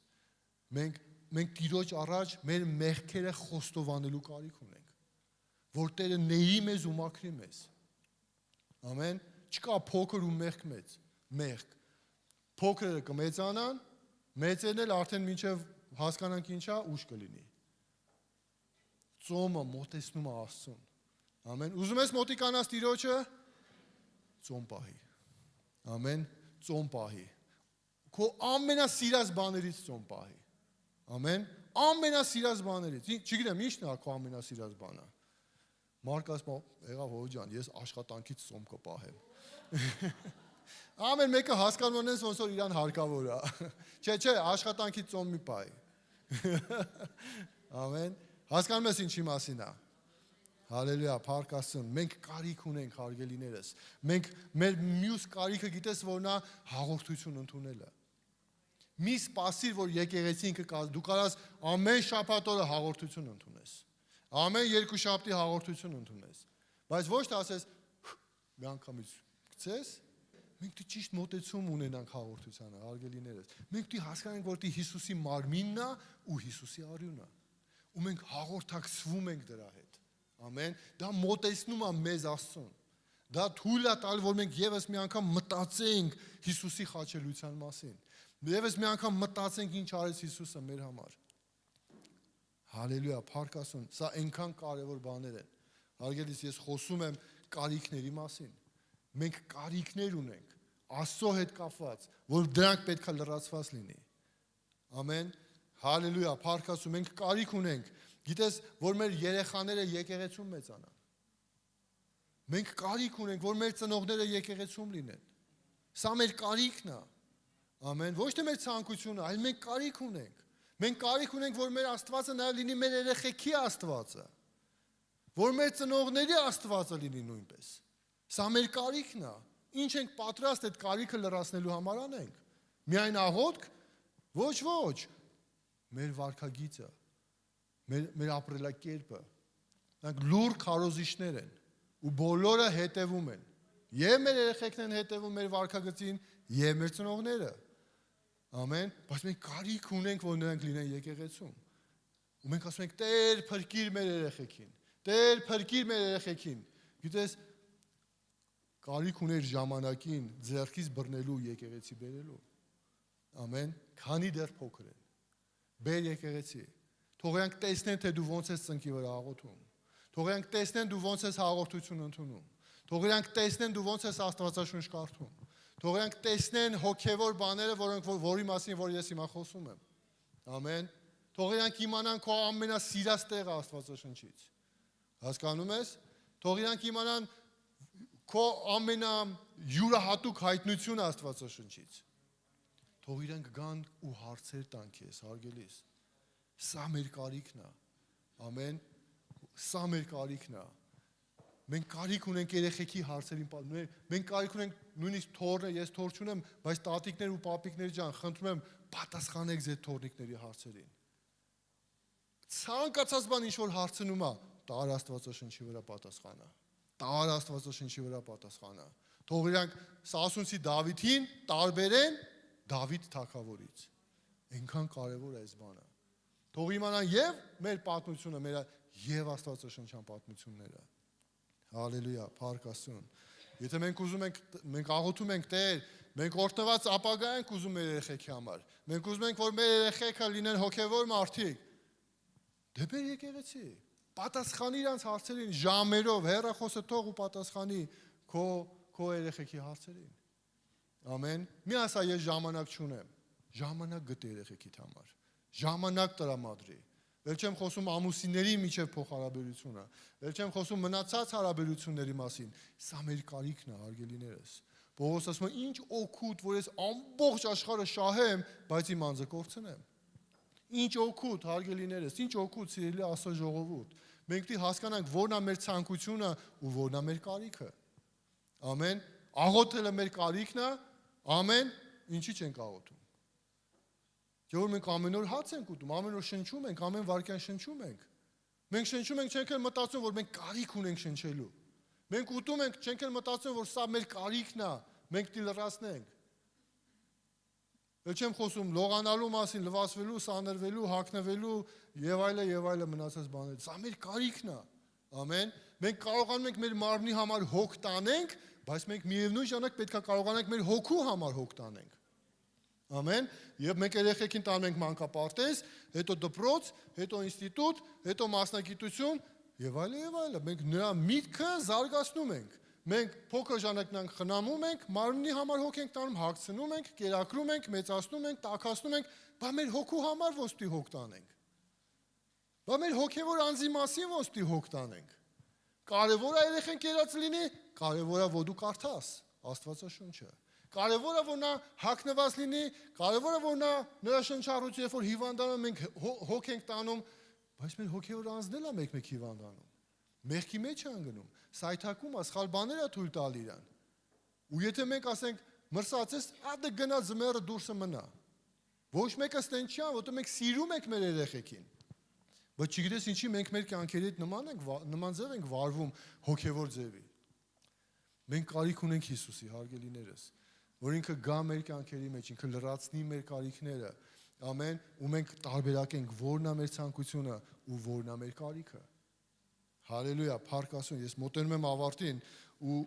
[SPEAKER 1] Մենք Տիրոջ առաջ մեր մեղքերը խոստովանելու կարիք ունենք, որ Տերը ների մեզ ու մաքրի մեզ։ Ամեն, չկա փոքր ու մեղք։ Փոքրերը կմեծանան, մեծերն էլ արդեն մինչև հասկանանք ինչա, ուշ կլինի։ Ծոմը մոտեցնում է Աստծուն։ Ամեն։ Ուզում ես մոտիկանաս Տիրոջը, ծոմ պահի։ Ամեն, ծոմ պահի։ Քո ամենասիրած բաներից ծոմ պահի։ Ամեն, ամենասիրած բաներից։ Չգիտեմ, ի՞նչն է քո ամենասիրած բանը։ Մարկը ասում է, եղավ հո ջան, ես աշխատանքից ծոմ կպահեմ։ Ամեն մեկը հասկանում են ոնց որ իրան հարկավոր է։ Չէ, աշխատանքից ծոմ մի պահի։ Ամեն։ Հասկանում ես ինչի մասին է։ Հալելույա, փառք Աստծուն։ Մենք կարիք ունենք, հարգելիներս։ Մենք մեր մյուս կարիքը գիտես որն է հաղորդություն ընդունելը։ Մի սպասիր, որ եկեղեցին կկա, դու կարաս ամեն շաբաթ օրը հաղորդություն ընդունես։ Ամեն երկու շաբթի հաղորդություն ընդունես։ Բայց ոչ թե ասես մի անգամից գցես, մենք դի ճիշտ մոտեցում ունենանք հաղորդությանը, հարգելիներս։ Մենք դի հասկանանք, որ դի Հիսուսի մարմինն է ու Հիսուսի արյունը։ Ու մենք հաղորդակցվում ենք դրա հետ։ Ամեն, դա մոտեցնում է մեզ Աստծուն։ Դա թույլ է տալ, որ մենք եւս մի անգամ մտածենք Հիսուսի խաչելության մասին։ Եվս մի անգամ մտածենք ինչ արեց Հիսուսը մեր համար։ Հալելույա, փառք Աստծուն, սա այնքան կարևոր բաներ են։ Հարգելիս, ես խոսում եմ կարիքների մասին։ Մենք կարիքներ ունենք, Աստծո հետ կապված, որ դրանք պետք է լրացված լինի։ Ամեն, հալելույա, փառք Աստծուն, մենք կարիք ունենք։ Գիտես, որ մեր երեխաները եկեղեցում մեծանան։ Մենք կարիք ունենք, որ մեր ծնողները եկեղեցում լինեն։ Սա մեր կարիքն է։ Ամեն, ոչ թե մեր ցանկությունը, այլ մենք կարիք ունենք։ Մենք կարիք ունենք, որ մեր Աստվածը նաև լինի մեր երեխեքի Աստվածը, որ մեր ծնողների Աստվածը լինի նույնպես։ Սա մեր կարիքն է։ Ինչ ենք պատրաստ այդ կարիքը լրացնելու համար անենք։ Միայն աղոթք, ոչ, մեր վարքագիծը, մեր ապրելակերպը։ Նրանք լուր քարոզիչներ են ու բոլորը հետևում են։ Եվ մեր երեխեքն են հետևում մեր վարքագծին, եւ մեր ծնողները։ Ամեն, բայց մենք կարիք ունենք, որ նրանք լինեն եկեղեցում։ Ու մենք ասում ենք, Տեր, փրկիր մեր երեխեքին։ Տեր, փրկիր մեր երեխեքին։ Գիտես, կարիք ուներ ժամանակին ձեռքից բռնելու եկեղեցի բերելու։ Ամեն, քանի դեռ փոքր են։ Բեր եկեղեցի։ Թող իրանք տեսնեն, թե դու ոնց ես ծնկի վրա աղոթում։ Թող իրանք տեսնեն, դու ոնց ես հաղորդություն ընդունում։ Թող իրանք տեսնեն, դու ոնց ես Աստվածաշունչ կարդում։ Թող իրանք տեսնեն հոգևոր բաները, որի մասին որ ես հիմա խոսում եմ։ Ամեն։ Թող իրանք իմանան քո ամենասիրած տեղը Աստվածաշնչից։ Հասկանում ես։ Թող իրանք իմանան քո ամենայուրահատուկ հայտնությունը Աստվածաշնչից։ Թող իրանք գան ու հարցեր տան քեզ, հարգելիս։ Սա մեր կարիքն է։ Ամեն։ Սա մեր կարիքն է։ Մենք կարիք ունենք երեխեքի հարցերին պատմել։ Մենք կարիք ունենք նույնիսկ թորը, ես թոր չունեմ, բայց տատիկներ ու պապիկներ ջան, խնդրում եմ, պատասխանեք ձեր թորնիկների հարցերին։ Ցանկացած բան ինչ որ հարցնում է, տար Աստվածաշնչի վրա պատասխանա։ Տար Աստվածաշնչի վրա պատասխանա։ Թող իրանք Սասունցի Դավիթին տարբերեն Դավիթ թագավորից։ Այնքան կարևոր է այս բանը։ Թող իմանան եւ մեր պատմությունը, եւ Աստվածաշնչյան պատմությունները։ Հալելույա, փառք Աստծուն։ Եթե մենք ուզում ենք, մենք աղոթում ենք Տեր, մենք օրհնված ապագա ենք ուզում մեր երեխեքի համար։ Մենք ուզում ենք, որ մեր երեխեքը լինեն հոգևոր մարդիկ։ Դե մեր եկեղեցի, պատասխանի իրանց հարցերին ժամերով, հեռախոսը թող ու պատասխանի քո երեխեքի հարցերին։ Ամեն։ Մի ասա ես ժամանակ չունեմ։ Ժամանակ գտի երեխեքիդ համար։ Ժամանակ տրամադրի։ Ել չեմ խոսում ամուսինների միջև փոխհարաբերությունը, ել չեմ խոսում մնացած հարաբերությունների մասին։ Սա մեր կարիքն է, հարգելիներս։ Պողոս ասում է, ինչ օգուտ, որ ես ամբողջ աշխարհը շահեմ, բայց իմ անձը կորցնեմ։ Ինչ օգուտ, հարգելիներս, ինչ օգուտ, սիրելի Աստծո ժողովուրդ։ Մենք պետք է հասկանանք որն է մեր ցանկությունը ու որն է մեր կարիքը։ Ամեն, աղոթելը մեր կարիքն է, ամեն, ինչի չենք աղոթում։ Չէ՞ որ մենք ամեն օր հաց ենք ուտում, ամեն օր շնչում ենք, ամեն վայրկյան շնչում ենք։ Մենք շնչում ենք, չենք էլ մտածում, որ մենք կարիք ունենք շնչելու։ Մենք ուտում ենք, չենք էլ մտածում, որ սա մեր կարիքն է, մենք դի լրացնենք։ Էլ չեմ խոսում լողանալու մասին, լվացվելու, սանրվելու, հագնվելու եւ այլը մնացած բաներ։ Սա մեր կարիքն է։ Ամեն։ Մենք կարողանում ենք մեր մարմնի համար հոգ տանենք, բայց մենք միևնույն ժամանակ պետք է կարողանանք մեր հոգու համար հոգ տանենք։ Ամեն։ Եվ մենք երեխեքին տանում ենք մանկապարտեզ, հետո դպրոց, հետո ինստիտուտ, հետո մասնագիտություն եւ այլը։ Մենք նրա միտքը զարգացնում ենք։ Մենք փոքր ժամանակնանք խնամում ենք, մարմնի համար հոգ ենք տանում, հագցնում ենք, կերակրում ենք, մեծացնում ենք, տաքացնում ենք, բայց մեր հոգու համար ոնց պիտի հոգ տանենք։ Բայց մեր հոգևոր անձի մասին ոնց պիտի հոգ տանենք։ Կարևոր է երեխեն կերած լինի, կարևոր է որ դու կարդաս Աստվածաշունչը։ Կարևոր է որ նա հագնված լինի, կարևոր է որ նրա շնչառությունը, երբ որ հիվանդանում մենք հոգ ենք տանում, բայց մեր հոգևոր անձն էլ է մեկ հիվանդանում։ Մեղքի մեջ է անգնում, սայթակում է, սխալ բաներ է թույլ տալ իրան։ Ու եթե մենք ասենք մրսած ես, ադը գնա ձմեռը դուրսը մնա։ Ոչ մեկը ստեն չի ան, որտեղ մենք սիրում ենք մեր երեխեքին։ Բայց չգիտես ինչի մենք մեր կյանքերի հետ նման ձև ենք վարվում հոգևոր ձևի։ Մենք կարիք ունենք Հիսուսի, հարգելիներս, որ ինքը գա մեր կյանքերի մեջ, ինքը լրացնի մեր կարիքները, ամեն, ու մենք տարբերակենք որն է մեր ցանկությունը ու որն է մեր կարիքը։ Հալելույա, փառք Աստծուն, ես մոտենում եմ ավարտին ու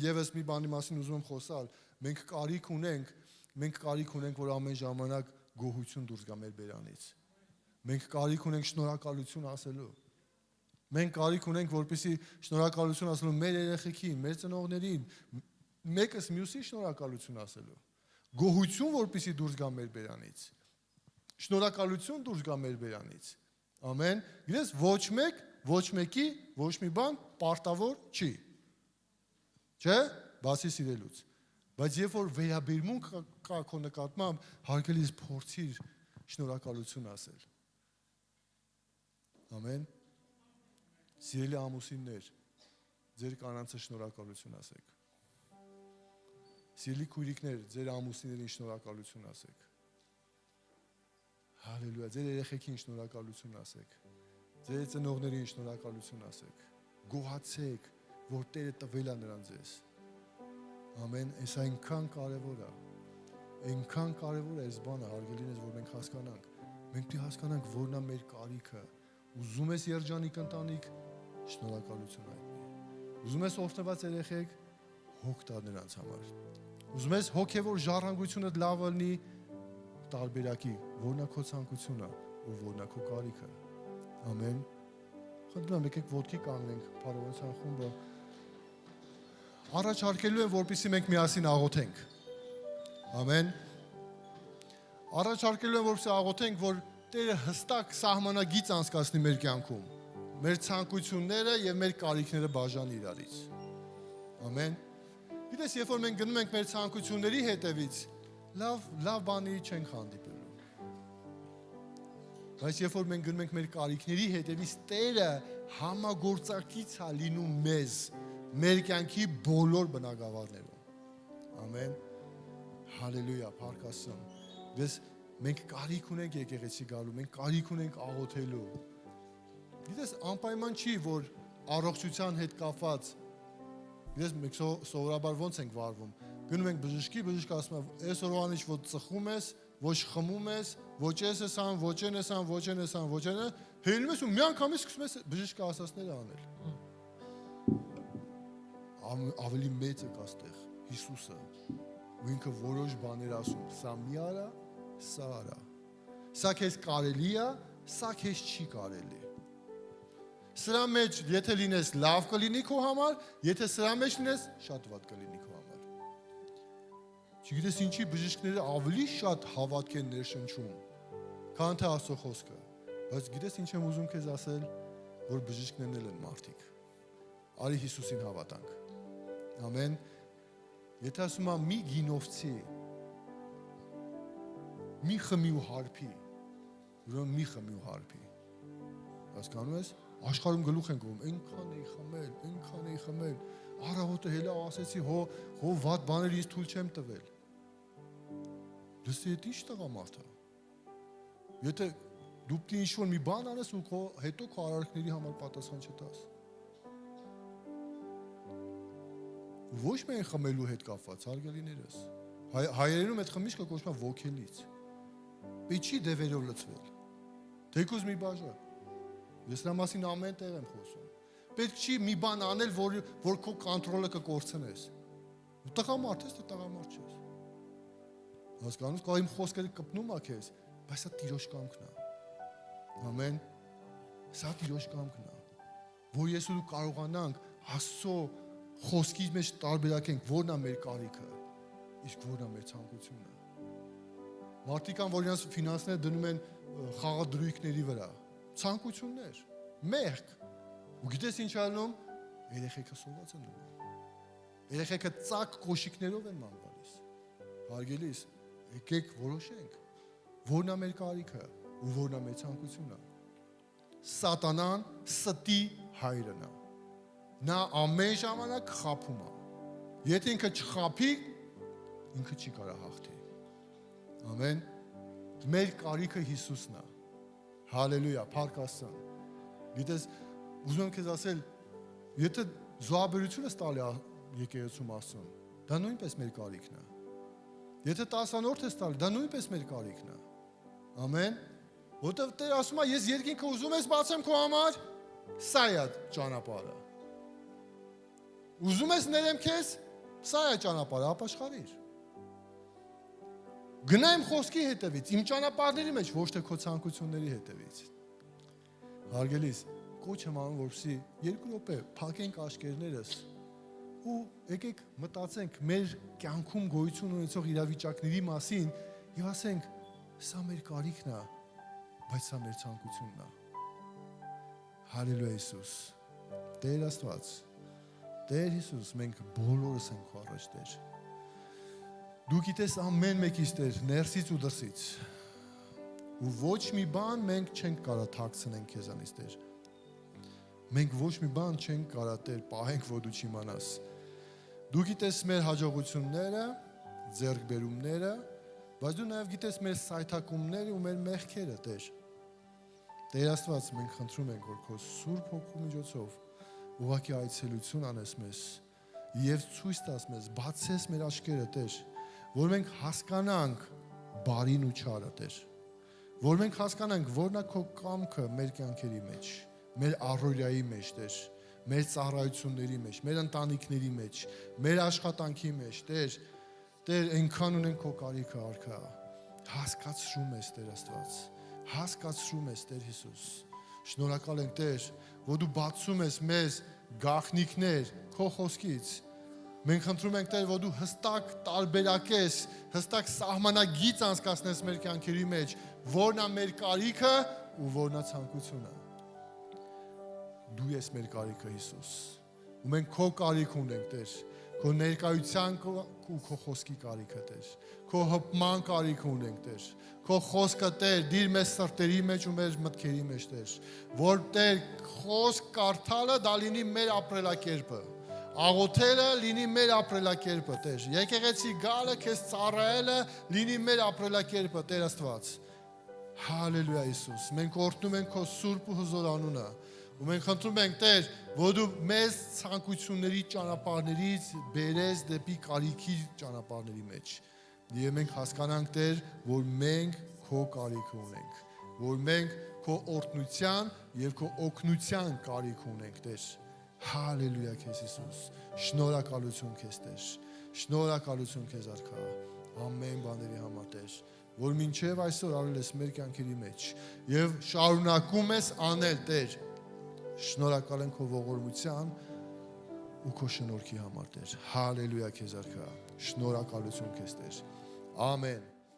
[SPEAKER 1] եւս մի բանի մասին ուզում եմ խոսալ։ Մենք կարիք ունենք, որ ամեն ժամանակ գոհություն դուրս գա մեր բերանից։ Մենք կարիք ունենք շնորհակալություն ասելու։ Մենք կարիք ունենք, որպեսզի շնորհակալություն ասելու մեր երեխեքին, մեր ծնողներին, մեկս մյուսի շնորհակալություն ասելու։ Գոհություն, որպեսզի դուրս գա մեր բերանից։ Շնորհակալություն դուրս գա մեր բերանից։ Ամեն։ Գիտես, ոչ մեկի ոչ մի բան պարտավոր չի։ Չէ՞, բացի սիրելուց։ Բայց երբ որ վերաբերմունք կա քո նկատմամբ, հարգելիս փորձիր շնորհակալություն ասել։ Ամեն։ Սիրելի ամուսիններ, ձեր կանանցը շնորհակալություն ասեք։ Սիրելի քույրիկներ, ձեր ամուսիններին շնորհակալություն ասեք։ Հալելույա, ձեր երեխեքին շնորհակալություն ասեք։ Ձեր ծնողներին շնորհակալություն ասեք։ Գոհացեք, որ Տերը տվել է նրան ձեզ։ Ամեն, այս այնքան կարևոր է։ Այնքան կարևոր է այս բանը, հարգելինս, որ մենք հասկանանք։ Մենք պետք է հասկանանք, որն է մեր կարիքը։ Ուզում ես երջանիկ ընտանիք, շնորհակալություն հայտնի։ Ուզում ես օրհնված երեխեք, հոգ տա նրանց համար։ Ուզում ես հոգևոր ժառանգությունը լավ լինի, տարբերակի, որն է քո ցանկությունը ու որն է քո կարիքը։ Ամեն։ Խնդրում եմ, եկեք ոտքի կանգնենք, Փարավոնյան խումբը։ Առաջարկելու եմ, որպեսզի մենք միասին աղոթենք։ Ամեն։ Առաջարկելու եմ, որպեսզի աղոթենք, որ Տերը հստակ սահմանագիծ անցկացնի մեր կյանքում, մեր ցանկությունները եւ մեր կարիքները բաժանի իրարից։ Ամեն։ Գիտես, երբ որ մենք գնում ենք մեր ցանկությունների հետևից, լավ բանի չենք հանդիպելու։ Բայց երբ որ մենք գնում ենք մեր կարիքների հետևից, Տերը համագործակից է լինում մեզ, մեր կյանքի բոլոր բնագավառներում։ Ամեն։ Հալելույա, փառք Աստծուն։ Դες մենք կարիք ունենք եկեղեցի գալու, մենք կարիք ունենք աղոթելու։ Գիտես, անպայման չի, որ առողջության հետ կապված, գիտես, մենք սովորաբար ոնց ենք վարվում։ Գնում ենք բժշկի ասում է, այսօրվանից ոչ ծխում ես, ոչ խմում ես, ոչ ես ան, ոչ են, հելնում ես ու մի անգամից սկսում ես բժշկը ասածները անել։ Ավելի մեծը կա ստեղ, Հիսուսը, ու ինքը որոշ բաներ ասում, սա մի արա, սա արա, սա քեզ կարելի է, սա քեզ չի կարելի։ Սրա մեջ, եթե լինես լավ կլինի քո համար, եթե սրա մեջ լինես, շատ վատ կլինի քո համար։ Չգիտես ինչի բժիշկները ավելի շատ հավատք են ներշնչում, քան թե Աստծո խոսքը։ Բայց գիտես ինչ եմ ուզում քեզ ասել, որ բժիշկներն էլ են մարդիկ։ Արի Հիսուսին հավատանք։ Ամեն։ Եթե ասում եմ մի գինովցի, մի խմի ու հարբի, ուրեմն մի խմի ու հարբի։ Հասկանում ես, աշխարհում գլուխ են գովում, այնքան էի խմել, առավոտը հելա ասեցի, հո վատ բաներ ինձ թույլ չեմ տվել։ Դες այդ ինչ տղամարդ է։ Եթե դու պիտի ինչ-որ մի բան անես ու հետո քո արարքների համար պատասխան չտաս։ Ոչ միայն խմելու հետ կապված, հարգելիներս։ Հայերենում այդ խմիչքը կոչվում է ոգելից։ Պետք չի դևերով լցվել։ Թեկուզ մի բաժակ։ Ես նրա մասին ամեն տեղ եմ խոսում։ Պետք չի մի բան անել, որ քո կոնտրոլը կկորցնես։ Տղամարդ ես, թե տղամարդ չես։ Հասկանում ես, կա իմ խոսքերը կպնում ա քեզ, բայց սա Տիրոջ կամքն է։ Ամեն։ Սա Տիրոջ կամքն է։ Որ ես ու դու կարողանանք Աստծո խոսքի մեջ տարբերակենք որն է մեր կարիքը, իսկ որն է մեր ցանկությունը։ Մարդիկ կան, որ իրենց ֆինանսները դնում են խաղադրույքների վրա, ցանկություններ, մեղք։ Ու գիտես ինչ անում, երեխեքը սոված են դնում։ Երեխեքը ծակ կոշիկներով են ման գալիս։ Հարգելիս, եկեք որոշենք, որն է մեր կարիքը ու որն է մեր ցանկությունը։ Սատանան ստի հայրն է։ Նա ամեն ժամանակ խաբում է։ Եթե ինքը չխաբի, ինքը չի կարա հաղթի։ Ամեն։ Մեր կարիքը Հիսուսն է։ Հալելույա, փառք Աստծուն։ Գիտես, ուզում եմ քեզ ասել, եթե զոհաբերությունը ստալի եկեղեցում Աստծուն, դա նույնպես մեր կարիքն է։ Եթե 10-րդ ես տալի, դա նույնպես մեր կարիքն է։ Ամեն։ Որտեվ Տեր ասում է, ես երկինքը ուզում ես բացեմ քո համար, սա է ճանապարհը։ Ուզում ես ներեմ քեզ, սա է ճանապարհը, ապաշխարիր։ Գնա իմ խոսքի հետևից, իմ ճանապարհների մեջ, ոչ թե քո ցանկությունների հետևից։ Հարգելիս, կոչ եմ անում, որպեսզի 2 րոպե փակենք աչքերներս ու եկեք մտածենք մեր կյանքում գոյություն ունեցող իրավիճակների մասին եւ ասենք, սա մեր կարիքն է, բայց սա մեր ցանկությունն է։ Հալելույա Հիսուս։ Տեր Աստված, Տեր Հիսուս, մենք բոլորս ենք քո առաջ, Տեր։ Դու գիտես ամեն մեկից, Տեր, ներսից ու դրսից։ Ու ոչ մի բան մենք չենք կարա թաքցնենք քեզանից, Տեր։ Մենք ոչ մի բան չենք կարա, Տեր, պահենք, որ դու չիմանաս։ Դու գիտես մեր հաջողությունները, ձեռքբերումները, բայց դու նաև գիտես մեր սայթակումները ու մեր մեղքերը, Տեր։ Տեր Աստված, մենք խնդրում ենք, որ քո Սուրբ Հոգու միջոցով ուղղակի այցելություն անես մեզ եւ ցույց տաս մեզ, բացես մեր աչքերը, Տեր, որ մենք հասկանանք բարին ու չարը, Տեր, որ մենք հասկանանք որն է քո կամքը մեր կյանքերի մեջ, մեր առօրյայի մեջ, Տեր, մեր ծառայությունների մեջ, մեր ընտանիքների մեջ, մեր աշխատանքի մեջ, Տեր, այնքան ունենք քո կարիքը, Արքա, հասկացրում ես, Տեր Աստված, հասկացրում ես, Տեր Հիսուս, շնորհակալ ենք, Տեր, որ դու բացում ես մեզ գաղտնիքներ քո խոսքից, մենք խնդրում ենք, Տեր, որ դու հստակ տարբերակես, հստակ սահմանագիծ անցկացնես մեր կյանքերի մեջ, որն է մեր կարիքը ու որն է ցանկությունը։ Դու ես մեր կարիքը, Հիսուս, ու մենք քո կարիք ունենք, Տեր, քո ներկայության ու քո խոսքի կարիքը, Տեր, քո հպման կարիք ունենք, Տեր, քո խոսքը, Տեր, դիր մեզ սրտերի մեջ ու մեր մտքերի մեջ, Տեր, որ, Տեր, խոսք կարդալը դա լինի մեր ապրելակերպը, աղոթելը լինի մեր ապրելակերպը, Տեր, եկեղեցի գալը, քեզ ծառայելը լինի մեր ապրելակերպը, Տեր Աստված։ Հալելույա Հիսուս, մենք օրհնում ենք քո սուրբ ու հզոր անունը, ու մենք խնդրում ենք, Տեր, որ դու մեզ ցանկությունների ճանապարհներից բերես դեպի կարիքի ճանապարհների մեջ։ Եվ մենք հասկանանք, Տեր, որ մենք քո կարիքը ունենք, որ մենք քո օրհնության եւ քո օգնության կարիք ունենք, Տեր։ Հալելույա քեզ Հիսուս։ Շնորհակալություն քեզ, Տեր։ Շնորհակալություն քեզ, Արքա։ Ամեն բաների համար, Տեր, որ մինչև այսօր արել ես մեր կյանքերի մեջ եւ շարունակում ես անել, Տեր։ Շնորհակալ ենք քո ողորմության ու քո շնորհքի համար, Տեր։ Հալելույա քեզ, Արքա։ Շնորհակալություն քեզ, Տեր։ Ամեն։